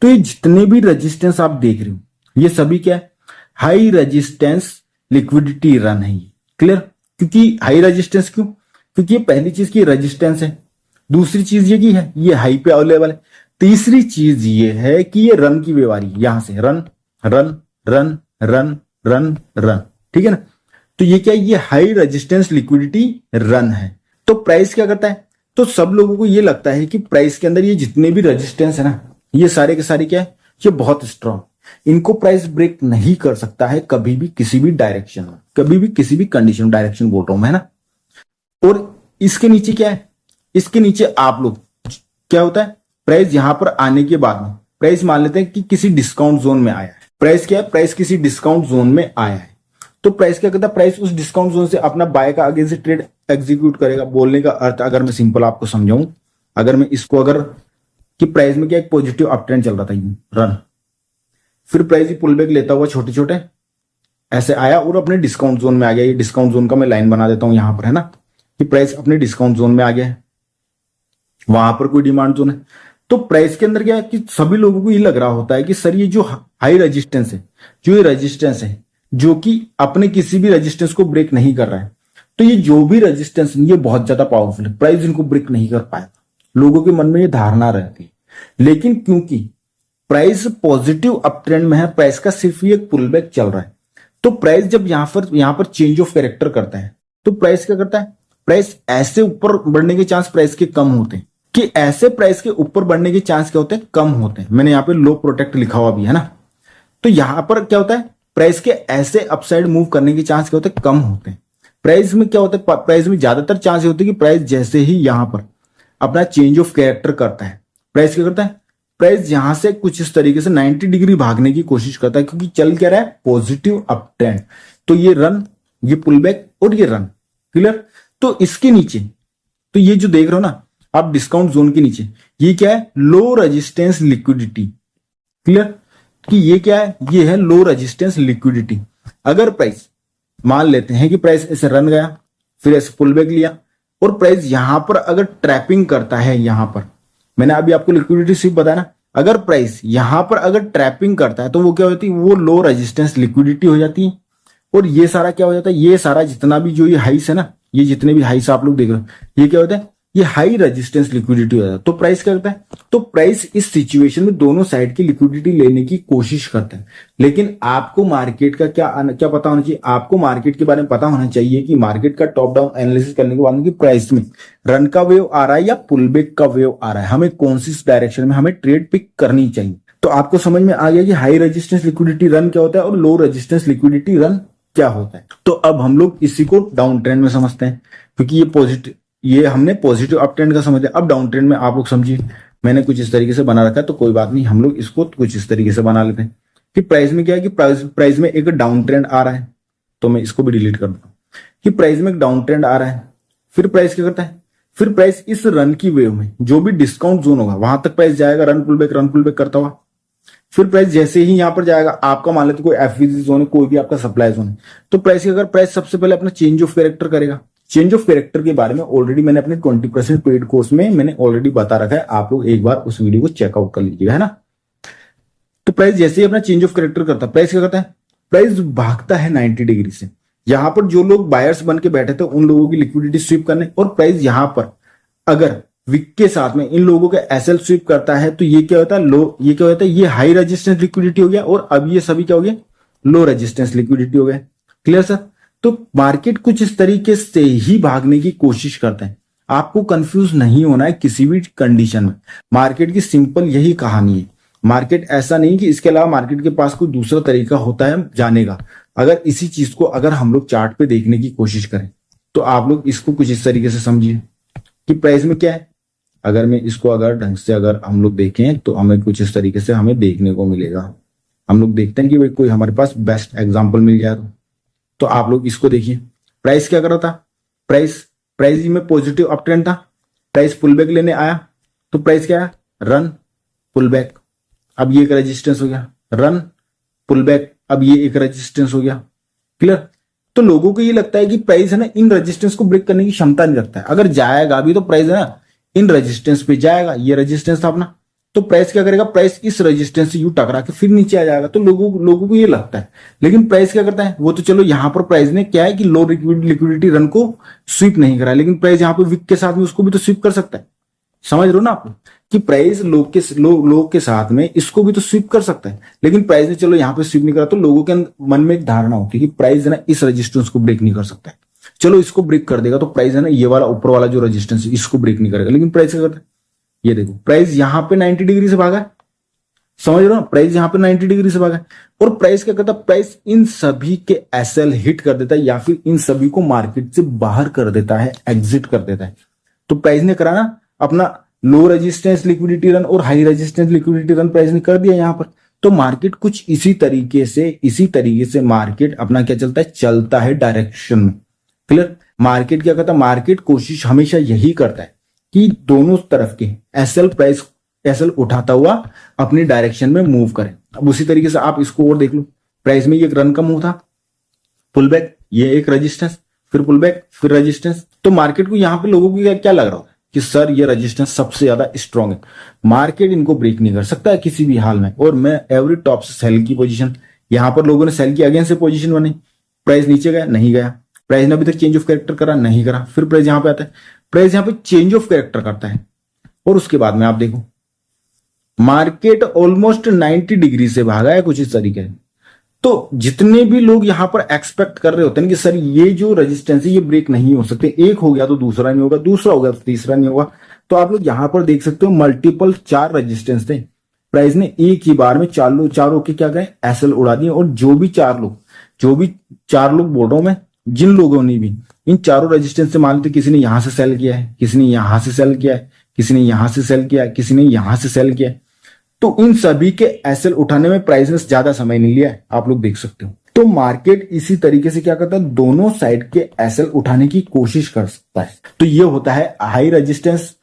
तो ये जितने भी रेजिस्टेंस आप देख रहे हो ये सभी क्या है, हाई रेजिस्टेंस लिक्विडिटी रन है। क्लियर? क्योंकि हाई रेजिस्टेंस क्यों? क्योंकि ये पहली चीज की रेजिस्टेंस है, दूसरी चीज ये की है ये हाई पे अवेलेबल है, तीसरी चीज ये है कि ये रन की वेव आ रही है, यहां से run run run run run run. ठीक है ना? तो ये क्या है, ये हाई रेजिस्टेंस लिक्विडिटी रन है। तो प्राइस क्या करता है, तो सब लोगों को ये लगता है कि प्राइस के अंदर ये जितने भी रेजिस्टेंस है ना, ये सारे के सारे क्या है, ये बहुत स्ट्रांग, इनको प्राइस ब्रेक नहीं कर सकता है कभी भी किसी भी डायरेक्शन में, कभी भी किसी भी कंडीशन में। डायरेक्शन बोल रहा हूं मैं, है ना? और इसके नीचे क्या है, इसके नीचे आप लोग क्या होता है, प्राइस यहां पर आने के बाद में प्राइस मान लेते हैं कि किसी डिस्काउंट जोन में आया है। प्राइस क्या है, प्राइस किसी डिस्काउंट जोन में आया है, तो प्राइस क्या करता है, प्राइस उस डिस्काउंट जोन से अपना बाय का आगे से ट्रेड एग्जीक्यूट करेगा। बोलने का अर्थ अगर मैं सिंपल आपको समझाऊं, अगर मैं इसको अगर कि प्राइस में क्या एक पॉजिटिव अप ट्रेंड चल रहा था रन, फिर प्राइस ही पुल बैक लेता हुआ छोटे छोटे ऐसे आया और अपने डिस्काउंट जोन में आ गया। ये डिस्काउंट जोन का मैं लाइन बना देता हूं यहां पर, है ना, कि प्राइस अपने डिस्काउंट जोन में आ गया है, वहां पर कोई डिमांड जोन है। तो प्राइस के अंदर क्या है कि सभी लोगों को ये लग रहा होता है कि सर ये जो हाई रेजिस्टेंस है, जो ये रेजिस्टेंस है जो कि अपने किसी भी रेजिस्टेंस को ब्रेक नहीं कर रहा है, तो ये जो भी रेजिस्टेंस ये बहुत ज्यादा पावरफुल है, प्राइस इनको ब्रेक नहीं कर पाएगा। लोगों के मन में ये धारणा रहती है। लेकिन क्योंकि प्राइस पॉजिटिव अप ट्रेंड में है, प्राइस का सिर्फ ये पुल बैक चल रहा है, तो प्राइस जब यहां पर चेंज ऑफ कैरेक्टर करता है, तो प्राइस क्या करता है, प्राइस ऐसे ऊपर बढ़ने के चांस प्राइस के कम होते हैं, कि ऐसे प्राइस के ऊपर बढ़ने के चांस क्या होते हैं, कम होते हैं। मैंने यहाँ पे लो प्रोटेक्ट लिखा हुआ भी है ना। तो यहां पर क्या होता है, प्राइस के ऐसे अपसाइड मूव करने के चांस क्या होते हैं, कम होते हैं। प्राइस में क्या होता है, प्राइस में ज्यादातर चांस होते हैं कि प्राइस जैसे ही यहां पर अपना चेंज ऑफ कैरेक्टर करता है, प्राइस क्या करता है, प्राइस यहां से कुछ इस तरीके से 90 डिग्री भागने की कोशिश करता है, क्योंकि चल क्या रहा है, पॉजिटिव अप ट्रेंड। तो ये रन, ये पुल बैक और ये रन। क्लियर? तो इसके नीचे, तो ये जो देख रहे हो ना आप डिस्काउंट जोन के नीचे, ये क्या है, लो रेजिस्टेंस लिक्विडिटी। क्लियर? कि ये क्या है, ये है लो रेजिस्टेंस लिक्विडिटी। अगर प्राइस मान लेते हैं कि प्राइस ऐसे रन गया, फिर ऐसे पुल बैक लिया, और प्राइस यहां पर अगर ट्रैपिंग करता है, यहां पर मैंने अभी आपको लिक्विडिटी स्वीप बताया ना, अगर प्राइस यहां पर अगर ट्रैपिंग करता है तो वो क्या होती है, वो लो रेजिस्टेंस लिक्विडिटी हो जाती है। और ये सारा क्या हो जाता है, ये सारा जितना भी जो ये हाइस है ना, ये जितने भी हाइस आप लोग देख रहे हो, ये क्या होता है, ये हाई रेजिस्टेंस लिक्विडिटी हो जाता है। तो प्राइस क्या करता है, तो प्राइस इस सिचुएशन में दोनों साइड की लिक्विडिटी लेने की कोशिश करता है। लेकिन आपको मार्केट का क्या पता होना चाहिए, आपको मार्केट के बारे में पता होना चाहिए कि मार्केट का टॉप डाउन एनालिसिस करने के बाद कि प्राइस में रन का वेव आ रहा है या पुल बैक का वेव आ रहा है, हमें कौन सी डायरेक्शन में हमें ट्रेड पिक करनी चाहिए। तो आपको समझ में आ गया कि हाई रेजिस्टेंस लिक्विडिटी रन क्या होता है और लो रेजिस्टेंस लिक्विडिटी रन क्या होता है। तो अब हम लोग इसी को डाउन ट्रेंड में समझते हैं, क्योंकि ये हमने पॉजिटिव अप ट्रेंड का समझ लिया। अब डाउन ट्रेंड में आप लोग समझिए, मैंने कुछ इस तरीके से बना रखा है, तो कोई बात नहीं, हम लोग इसको कुछ इस तरीके से बना लेते हैं। कि प्राइस में क्या है कि प्राइस में एक डाउन ट्रेंड आ रहा है, तो मैं इसको भी डिलीट कर दूं कि प्राइस में एक डाउन ट्रेंड आ रहा है। फिर प्राइस क्या करता है, फिर प्राइस इस रन की वेव में जो भी डिस्काउंट जोन होगा वहां तक प्राइस जाएगा, रन पुल बैक करता हुआ। फिर प्राइस जैसे ही यहां पर जाएगा, आपका मान लेते कोई एफवीजी जोन है, कोई भी आपका सप्लाई जोन है, तो प्राइस अगर प्राइस सबसे पहले अपना चेंज ऑफ कैरेक्टर करेगा। चेंज ऑफ कैरेक्टर के बारे में ऑलरेडी मैंने अपने 20% पेड कोर्स में मैंने ऑलरेडी बता रखा है, आप लोग एक बार उस वीडियो को चेकआउट कर लीजिएगा, है ना। तो प्राइस जैसे ही अपना चेंज ऑफ कैरेक्टर करता है, प्राइस क्या करता है, प्राइस भागता है 90 डिग्री से। यहां पर जो लोग बायर्स बन के बैठे थे उन लोगों की लिक्विडिटी स्वीप करने, और प्राइस यहां पर अगर विक के साथ में इन लोगों का एसएल स्वीप करता है, तो ये क्या होता है, लो, ये क्या होता है, ये हाई रेजिस्टेंस लिक्विडिटी हो गया, और अब ये सभी क्या हो गया, लो रेजिस्टेंस लिक्विडिटी हो गया। Clear sir. तो मार्केट कुछ इस तरीके से ही भागने की कोशिश करता है। आपको कंफ्यूज नहीं होना है किसी भी कंडीशन में। मार्केट की सिंपल यही कहानी है। मार्केट ऐसा नहीं कि इसके अलावा मार्केट के पास कोई दूसरा तरीका होता है जाने का। अगर इसी चीज को अगर हम लोग चार्ट पे देखने की कोशिश करें, तो आप लोग इसको कुछ इस तरीके से समझिए कि प्राइस में क्या है। अगर मैं इसको अगर ढंग से अगर हम लोग देखें, तो हमें कुछ इस तरीके से हमें देखने को मिलेगा। हम लोग देखते हैं कि भाई कोई हमारे पास बेस्ट एग्जांपल मिल जाए तो आप लोग इसको देखिए। प्राइस क्या कर रहा था, प्राइस में पॉजिटिव अप ट्रेंड था, प्राइस पुल बैक लेने आया, तो प्राइस क्या है, रन पुल बैक। अब ये एक रेजिस्टेंस हो गया, रन पुल बैक, अब ये एक रेजिस्टेंस हो गया। क्लियर। तो लोगों को ये लगता है कि प्राइस है ना इन रेजिस्टेंस को ब्रेक करने की क्षमता नहीं रखता है। अगर जाएगा भी तो प्राइस है ना इन रेजिस्टेंस पे जाएगा, ये रेजिस्टेंस था अपना, तो प्राइस क्या करेगा, प्राइस इस रेजिस्टेंस से यू टकरा के फिर नीचे आ जाएगा। तो लोगों को ये लगता है, लेकिन प्राइस क्या करता है, वो तो चलो यहां पर प्राइस ने क्या है कि लो लिक्विडिटी रन को स्वीप नहीं करा, लेकिन प्राइस यहां पर विक के साथ में उसको भी तो स्वीप कर सकता है। समझ रहे हो ना आप कि प्राइस लोग के साथ में इसको भी तो स्वीप कर सकता है, लेकिन प्राइस ने चलो यहां पे स्वीप नहीं करा। तो लोगों के मन में एक धारणा होती है कि प्राइस ना इस रेजिस्टेंस को ब्रेक नहीं कर सकता है, चलो इसको ब्रेक कर देगा तो प्राइस है ना ये वाला ऊपर वाला जो रेजिस्टेंस है इसको ब्रेक नहीं करेगा। लेकिन प्राइस क्या करता है, ये देखो प्राइस यहां पे 90 डिग्री से भागा है। समझ रहे हो, प्राइस यहां पे 90 डिग्री से भागा है, और प्राइस क्या करता है, प्राइस इन सभी के एसएल हिट कर देता है, या फिर इन सभी को मार्केट से बाहर कर देता है, एग्जिट कर देता है। तो प्राइस ने करा ना अपना लो रेजिस्टेंस लिक्विडिटी रन और high resistance liquidity run price ने कर दिया यहां पर। तो मार्केट कुछ इसी तरीके से मार्केट अपना क्या चलता है डायरेक्शन में। क्लियर। मार्केट क्या करता है, मार्केट कोशिश हमेशा यही करता है कि दोनों तरफ के एसएल उठाता हुआ अपनी डायरेक्शन में मूव करे। अब उसी तरीके से आप इसको और देख लो, प्राइस में ये एक रन का मूव था, पुल बैक, ये एक रेजिस्टेंस, फिर पुल बैक, फिर रेजिस्टेंस। तो मार्केट को यहां पे लोगों को क्या लग रहा होता है कि सर ये रेजिस्टेंस सबसे ज्यादा स्ट्रांग है, मार्केट इनको ब्रेक नहीं कर सकता है किसी भी हाल में, और मैं एवरी टॉप से सेल की पोजीशन, यहां पर लोगों ने सेल की अगेंस्ट से पोजीशन बनी, प्राइस नीचे गया, नहीं गया, प्राइस ने अभी तक चेंज ऑफ कैरेक्टर करा, नहीं करा, फिर प्राइस यहां पे आता है, प्राइस यहां पे चेंज ऑफ कैरेक्टर करता है, और उसके बाद में आप देखो मार्केट ऑलमोस्ट 90 डिग्री से भागा है कुछ इस तरीके से। तो जितने भी लोग यहां पर एक्सपेक्ट कर रहे होते हैं कि सर ये जो रेजिस्टेंस है ये ब्रेक नहीं हो सकते, एक हो गया तो दूसरा नहीं होगा, दूसरा हो गया तो तीसरा नहीं होगा, तो आप लोग यहां पर देख सकते हो मल्टीपल 4 रेजिस्टेंस थे, प्राइस ने एक ही बार में चारों के क्या गए एसएल उड़ा दिए। और जो भी चार लोग बोल रहा हूं मैं, जिन लोगों ने भी इन चारों रेजिस्टेंस से मान लीजिए किसी ने यहां से सेल किया है, किसी ने यहां से सेल किया है, किसी ने यहां से सेल किया है, किसी ने यहां से सेल किया है, तो इन सभी के एसएल उठाने में प्राइस ने ज्यादा समय नहीं लिया है, आप लोग देख सकते हो। तो मार्केट इसी तरीके से क्या करता है, दोनों साइड के एसएल उठाने की कोशिश कर सकता है। तो ये होता है हाई रेजिस्टेंस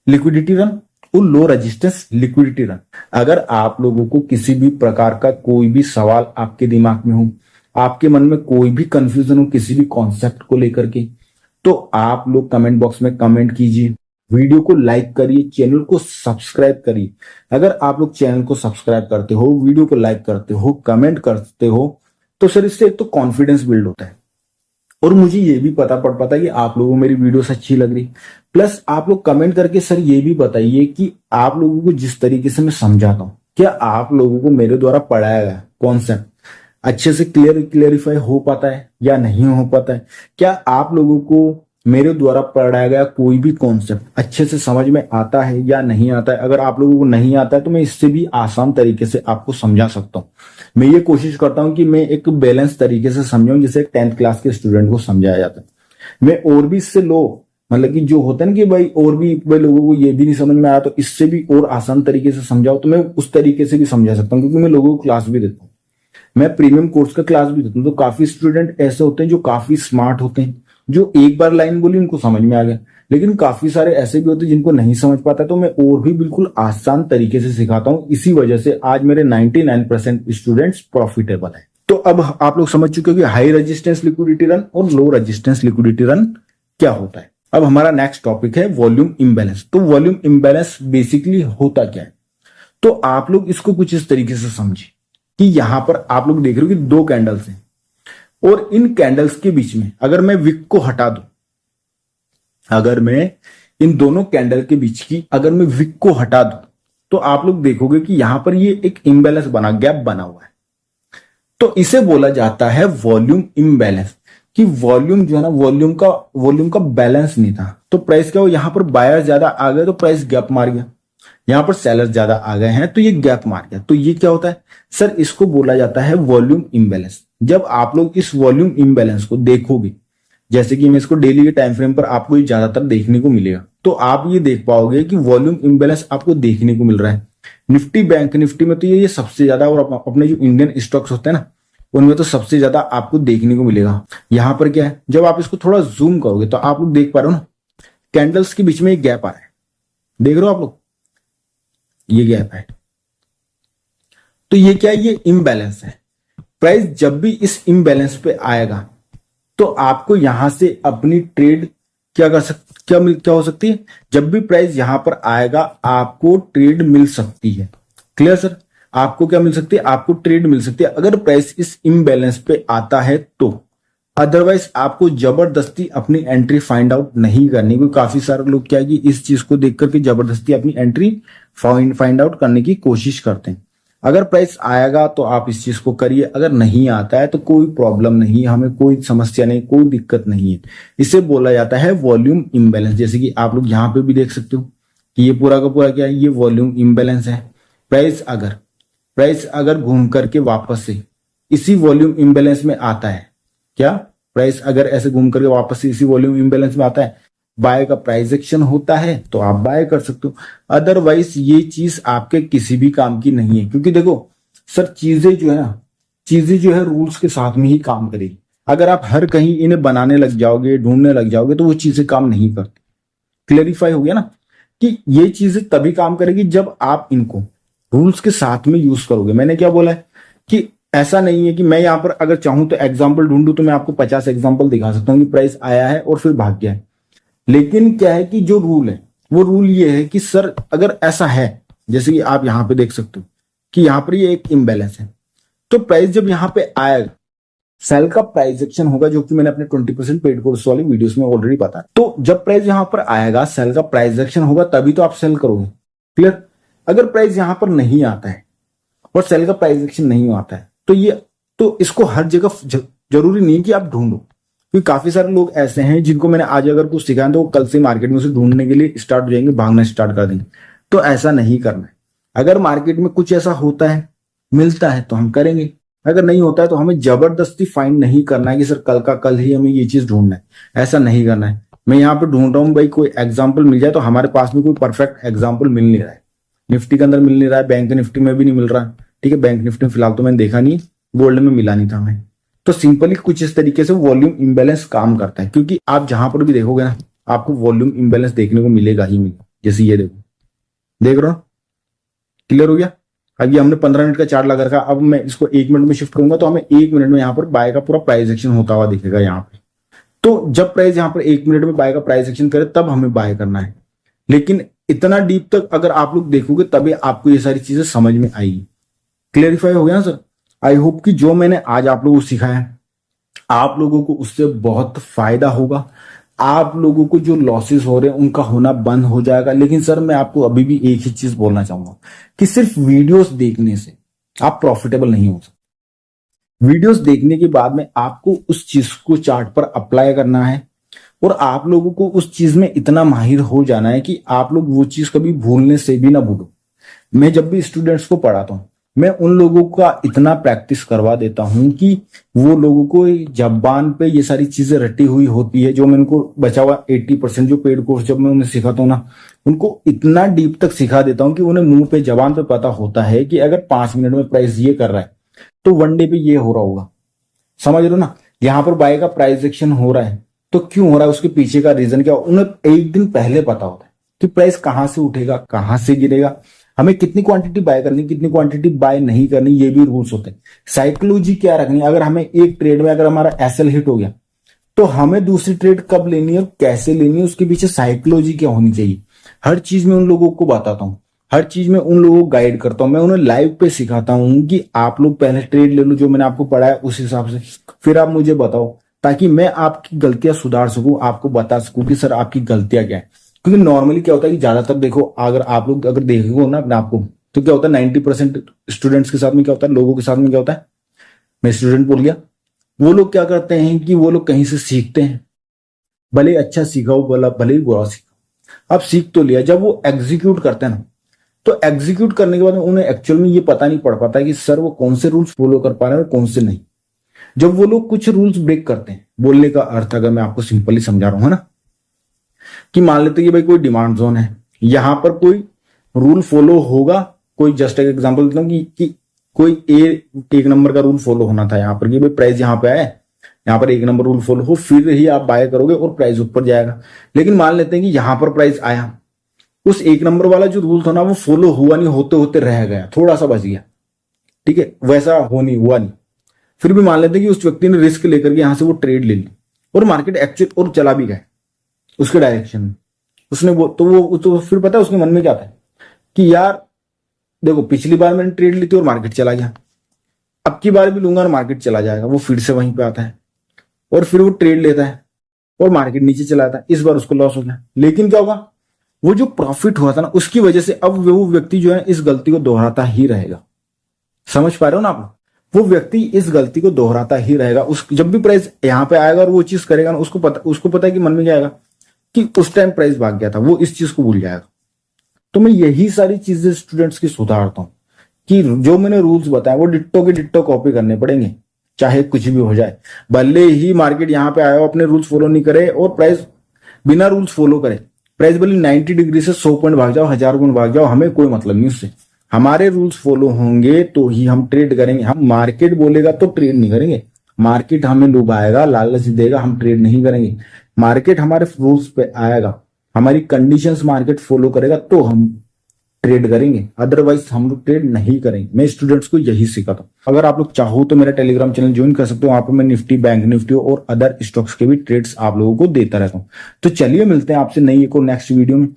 लिक्विडिटी रन और लो रेजिस्टेंस लिक्विडिटी रन। अगर आप लोगों को किसी भी प्रकार का कोई भी सवाल आपके दिमाग में हो, आपके मन में कोई भी कंफ्यूजन हो किसी भी कॉन्सेप्ट को लेकर के, तो आप लोग कमेंट बॉक्स में कमेंट कीजिए, वीडियो को लाइक करिए, चैनल को सब्सक्राइब करिए। अगर आप लोग चैनल को सब्सक्राइब करते हो, वीडियो को लाइक करते हो, कमेंट करते हो, तो सर इससे एक तो कॉन्फिडेंस बिल्ड होता है, और मुझे ये भी पता पड़ पाता है कि आप लोगों को मेरी वीडियोस अच्छी लग रही। प्लस आप लोग कमेंट करके सर ये भी बताइए कि आप लोगों को जिस तरीके से मैं समझाता हूं, क्या आप लोगों को मेरे द्वारा पढ़ाया गया कॉन्सेप्ट अच्छे से क्लियरिफाई हो पाता है या नहीं हो पाता है, क्या आप लोगों को मेरे द्वारा पढ़ाया गया कोई भी कॉन्सेप्ट अच्छे से समझ में आता है या नहीं आता है। अगर आप लोगों को नहीं आता है तो मैं इससे भी आसान तरीके से आपको समझा सकता हूँ। मैं ये कोशिश करता हूँ कि मैं एक बैलेंस तरीके से समझाऊं, जैसे 10th क्लास के स्टूडेंट को समझाया जाता है। मैं और भी इससे लो मतलब कि जो होता है ना कि भाई और भी भाई लोगों को ये भी नहीं समझ में आया तो इससे भी और आसान तरीके से समझाओ, तो मैं उस तरीके से भी समझा सकता हूँ, क्योंकि मैं लोगों को क्लास भी देता हूँ। मैं प्रीमियम कोर्स का क्लास भी देता हूँ, तो काफी स्टूडेंट ऐसे होते हैं जो काफी स्मार्ट होते हैं, जो एक बार लाइन बोली उनको समझ में आ गया, लेकिन काफी सारे ऐसे भी होते हैं जिनको नहीं समझ पाता। तो मैं और भी बिल्कुल आसान तरीके से सिखाता हूँ, इसी वजह से आज मेरे 99% स्टूडेंट्स प्रॉफिटेबल है। तो अब आप लोग समझ चुके हो कि हाई रेजिस्टेंस लिक्विडिटी रन और लो रेजिस्टेंस लिक्विडिटी रन क्या होता है। अब हमारा नेक्स्ट टॉपिक है वॉल्यूम इम्बैलेंस। तो वॉल्यूम इम्बैलेंस बेसिकली होता क्या है, तो आप लोग इसको कुछ इस तरीके से समझिए कि यहां पर आप लोग देख रहे हो कि दो कैंडल्स हैं और इन कैंडल्स के बीच में अगर मैं विक को हटा दूं, अगर मैं इन दोनों कैंडल के बीच की अगर मैं विक को हटा दूं, तो आप लोग देखोगे कि यहां पर ये एक इम्बैलेंस बना, गैप बना हुआ है। तो इसे बोला जाता है वॉल्यूम इम्बैलेंस, कि वॉल्यूम जो है ना, वॉल्यूम का बैलेंस नहीं था। तो प्राइस क्या हो, यहां पर बायर ज्यादा आ गए तो प्राइस गैप मार गया, यहां पर सेलर ज्यादा आ गए हैं तो ये गैप मार गया। तो ये क्या होता है सर, इसको बोला जाता है वॉल्यूम इम्बैलेंस। जब आप लोग इस वॉल्यूम इम्बैलेंस को देखोगे, जैसे कि मैं इसको डेली के टाइम फ्रेम पर आपको ये ज्यादातर देखने को मिलेगा, तो आप ये देख पाओगे कि वॉल्यूम इम्बैलेंस आपको देखने को मिल रहा है। निफ्टी बैंक निफ्टी में तो ये सबसे ज्यादा, और अपने जो इंडियन स्टॉक्स होते हैं ना, उनमें तो सबसे ज्यादा आपको देखने को मिलेगा। यहां पर क्या है, जब आप इसको थोड़ा जूम करोगे तो आप लोग देख पा रहे हो ना, कैंडल्स के बीच में एक गैप आ रहा है, देख रहे हो आप लोग, ये गैप है। तो ये क्या है, ये इम्बैलेंस है। प्राइस जब भी इस इम्बैलेंस पे आएगा तो आपको यहां से अपनी ट्रेड क्या हो सकती है, जब भी प्राइस यहां पर आएगा आपको ट्रेड मिल सकती है। क्लियर सर, आपको क्या मिल सकती है, आपको ट्रेड मिल सकती है अगर प्राइस इस इम्बैलेंस पे आता है तो। अदरवाइज आपको जबरदस्ती अपनी एंट्री फाइंड आउट नहीं करनी, क्योंकि काफी सारे लोग क्या है कि इस चीज को देख करके जबरदस्ती अपनी एंट्री फाइंड आउट करने की कोशिश करते हैं। अगर प्राइस आएगा तो आप इस चीज को करिए, अगर नहीं आता है तो कोई प्रॉब्लम नहीं, हमें कोई समस्या नहीं, कोई दिक्कत नहीं है। इसे बोला जाता है वॉल्यूम इम्बैलेंस। जैसे कि आप लोग यहां पे भी देख सकते हो कि ये पूरा का पूरा क्या है, ये वॉल्यूम इम्बैलेंस है। प्राइस अगर घूम करके वापस से इसी वॉल्यूम इम्बैलेंस में आता है, क्या प्राइस अगर ऐसे घूम करके वापस से इसी वॉल्यूम इम्बैलेंस में आता है, बाय का प्राइस एक्शन होता है तो आप बाय कर सकते हो। अदरवाइज ये चीज आपके किसी भी काम की नहीं है, क्योंकि देखो सर, चीजें जो है रूल्स के साथ में ही काम करेगी। अगर आप हर कहीं इन्हें बनाने लग जाओगे, ढूंढने लग जाओगे, तो वो चीजें काम नहीं करती। क्लेरिफाई हो गया ना, कि ये चीजें तभी काम करेगी जब आप इनको रूल्स के साथ में यूज करोगे। मैंने क्या बोला है कि ऐसा नहीं है कि मैं यहां पर अगर चाहूं तो एग्जाम्पल ढूंढूं तो मैं आपको 50 एग्जाम्पल दिखा सकता हूं कि प्राइस आया है और फिर भाग गया है। लेकिन क्या है कि जो रूल है वो रूल ये है कि सर अगर ऐसा है, जैसे कि आप यहां पे देख सकते हो कि यहां पर ये एक इम्बैलेंस है, तो प्राइस जब यहां पे आएगा, सेल का प्राइस एक्शन होगा, जो कि मैंने अपने 20% पेड कोर्स वाली वीडियोस में ऑलरेडी बताया। तो जब प्राइस यहां पर आएगा, सेल का प्राइस एक्शन होगा, तभी तो आप सेल करोगे। क्लियर। अगर प्राइस यहां पर नहीं आता है और सेल का प्राइस एक्शन नहीं आता है, तो इसको हर जगह जरूरी नहीं कि आप ढूंढो, क्योंकि काफी सारे लोग ऐसे हैं जिनको मैंने आज अगर कुछ सिखाया तो वो कल से मार्केट में उसे ढूंढने के लिए स्टार्ट हो जाएंगे, भागना स्टार्ट कर देंगे। तो ऐसा नहीं करना है। अगर मार्केट में कुछ ऐसा होता है, मिलता है, तो हम करेंगे। अगर नहीं होता है तो हमें जबरदस्ती फाइंड नहीं करना है कि सर कल का कल ही हमें ये चीज ढूंढना है, ऐसा नहीं करना है। मैं यहाँ पे ढूंढ रहा हूँ भाई, कोई एग्जाम्पल मिल जाए, तो हमारे पास में कोई परफेक्ट एग्जाम्पल मिल नहीं रहा है। निफ्टी के अंदर मिल नहीं रहा है, बैंक निफ्टी में भी नहीं मिल रहा है। ठीक है, बैंक निफ्टी में फिलहाल तो मैंने देखा नहीं, गोल्ड में मिला नहीं था हमें। तो सिंपली कुछ इस तरीके से वॉल्यूम इम्बैलेंस काम करता है, क्योंकि आप जहां पर भी देखोगे ना, आपको वॉल्यूम इम्बैलेंस देखने को मिलेगा ही मिलेगा। जैसे ये देखो, देख रहे हो, क्लियर हो गया। अब ये हमने 15 मिनट का चार्ट लगा रखा, अब मैं इसको 1 मिनट में शिफ्ट करूंगा तो हमें 1 मिनट में यहाँ पर बाय का पूरा प्राइस एक्शन होता हुआ दिखेगा यहाँ पे। तो जब प्राइस यहाँ पर 1 मिनट में बाय का प्राइस एक्शन करे तब हमें बाय करना है। लेकिन इतना डीप तक अगर आप लोग देखोगे तभी आपको ये सारी चीजें समझ में आएगी। क्लियरिफाई हो गया ना सर। आई होप कि जो मैंने आज आप लोगों को सिखाया है, आप लोगों को उससे बहुत फायदा होगा। आप लोगों को जो लॉसेस हो रहे हैं उनका होना बंद हो जाएगा। लेकिन सर मैं आपको अभी भी एक ही चीज बोलना चाहूंगा कि सिर्फ वीडियोस देखने से आप प्रॉफिटेबल नहीं हो सकते। वीडियोस देखने के बाद में आपको उस चीज को चार्ट पर अप्लाई करना है और आप लोगों को उस चीज में इतना माहिर हो जाना है कि आप लोग वो चीज कभी भूलने से भी ना भूलो। मैं जब भी स्टूडेंट्स को पढ़ाता हूं, मैं उन लोगों का इतना प्रैक्टिस करवा देता हूं कि वो लोगों को जबान पे ये सारी चीजें रटी हुई होती है। जो मैं उनको बचा हुआ 80% जो पेड कोर्स जब मैं उन्हें सिखाता हूँ ना, उनको इतना डीप तक सिखा देता हूं कि उन्हें मुंह पे जबान पे पता होता है कि अगर 5 मिनट में प्राइस ये कर रहा है तो वन डे पे ये हो रहा होगा, समझ लो ना। यहाँ पर बाय का प्राइस एक्शन हो रहा है, तो क्यों हो रहा है, उसके पीछे का रीजन क्या, उन्हें एक दिन पहले पता होता है कि प्राइस कहां से उठेगा, कहां से गिरेगा, हमें कितनी क्वांटिटी बाय करनी, कितनी क्वांटिटी बाय नहीं करनी, ये भी रूल्स होते हैं। साइकोलॉजी क्या रखनी है, अगर हमें एक ट्रेड में अगर हमारा एसएल हिट हो गया तो हमें दूसरी ट्रेड कब लेनी है और कैसे लेनी है, उसके पीछे साइकोलॉजी क्या होनी चाहिए। हर चीज में उन लोगों को बताता हूँ, हर चीज में उन लोगों को गाइड करता हूं, मैं उन्हें लाइव पे सिखाता हूं कि आप लोग पहले ट्रेड ले लो, जो मैंने आपको पढ़ाया उस हिसाब से, फिर आप मुझे बताओ, ताकि मैं आपकी गलतियां सुधार सकूं, आपको बता सकूं कि सर आपकी गलतियां क्या है। क्योंकि नॉर्मली क्या होता है कि ज्यादातर देखो, अगर आप लोग अगर देखो ना अपने आपको, तो क्या होता है 90% स्टूडेंट्स के साथ में क्या होता है, लोगों के साथ में क्या होता है, मैं स्टूडेंट बोल गया, वो लोग क्या करते हैं कि वो लोग कहीं से सीखते हैं, भले अच्छा सीखा हो, भले ही बुरा सीखा, अब सीख तो लिया, जब वो एग्जीक्यूट करते हैं ना, तो एग्जीक्यूट करने के बाद उन्हें एक्चुअल में ये पता नहीं पड़ पाता कि सर वो कौन से रूल्स फॉलो कर पा रहे हैं और कौन से नहीं। जब वो लोग कुछ रूल्स ब्रेक करते हैं, बोलने का अर्थ अगर मैं आपको सिंपली समझा रहा हूं ना, कि मान लेते कि भाई कोई डिमांड जोन है, यहां पर कोई रूल फॉलो होगा, कोई जस्ट एक एग्जांपल देता हूं कि कोई एक नंबर का रूल फॉलो होना था यहाँ पर, कि भाई प्राइस यहाँ पे आए, यहाँ पर एक नंबर रूल फॉलो हो, फिर ही आप बाय करोगे और प्राइस ऊपर जाएगा। लेकिन मान लेते हैं कि यहां पर प्राइस आया, उस एक नंबर वाला जो रूल था ना वो फॉलो हुआ नहीं, होते होते रह गया, थोड़ा सा बच गया, ठीक है, वैसा हो नहीं हुआ नहीं, फिर भी मान लेते हैं कि उस व्यक्ति ने रिस्क लेकर के यहां से वो ट्रेड ले ली और मार्केट एक्चुअल और चला भी गया उसके डायरेक्शन में, उसने वो तो फिर पता है उसके मन में क्या था कि यार देखो पिछली बार मैंने ट्रेड ली थी और मार्केट चला गया, अब की बार भी लूंगा और मार्केट चला जाएगा, वो फिर से वहीं पे आता है और फिर वो ट्रेड लेता है और मार्केट नीचे चला जाता है, इस बार उसको लॉस हो गया। लेकिन क्या होगा, वो जो प्रॉफिट हुआ था ना उसकी वजह से अब वो व्यक्ति जो है इस गलती को दोहराता ही रहेगा। समझ पा रहे हो ना आप, वो व्यक्ति इस गलती को दोहराता ही रहेगा। उस जब भी प्राइस यहां पे आएगा और वो चीज करेगा ना, उसको पता है कि मन में क्या आएगा कि उस टाइम प्राइस भाग गया था, वो इस चीज को भूल जाएगा। तो मैं यही सारी चीजें स्टूडेंट्स की सुधारता हूं कि जो मैंने रूल्स बताए वो डिट्टो के डिट्टो कॉपी करने पड़ेंगे, चाहे कुछ भी हो जाए। भले ही मार्केट यहां पे आया हो, अपने रूल्स फॉलो नहीं करे और प्राइस बिना रूल्स फॉलो करे, प्राइस भले 90 डिग्री से 100 पॉइंट भाग जाओ, 1000 गुण भाग जाओ, हमें कोई मतलब नहीं उससे। हमारे रूल्स फॉलो होंगे तो ही हम ट्रेड करेंगे। हम मार्केट बोलेगा तो ट्रेड नहीं करेंगे, मार्केट हमें लुभाएगा, लालच देगा, हम ट्रेड नहीं करेंगे। मार्केट हमारे रूल्स पे आएगा, हमारी कंडीशंस मार्केट फॉलो करेगा तो हम ट्रेड करेंगे, अदरवाइज हम लोग ट्रेड नहीं करेंगे। मैं स्टूडेंट्स को यही सिखाता हूँ। अगर आप लोग चाहो तो मेरा टेलीग्राम चैनल ज्वाइन कर सकते हो, वहां पर मैं निफ्टी, बैंक निफ्टी और अदर स्टॉक्स के भी ट्रेड्स आप लोगों को देता रहता हूँ। तो चलिए मिलते हैं आपसे नई एक और नेक्स्ट वीडियो में।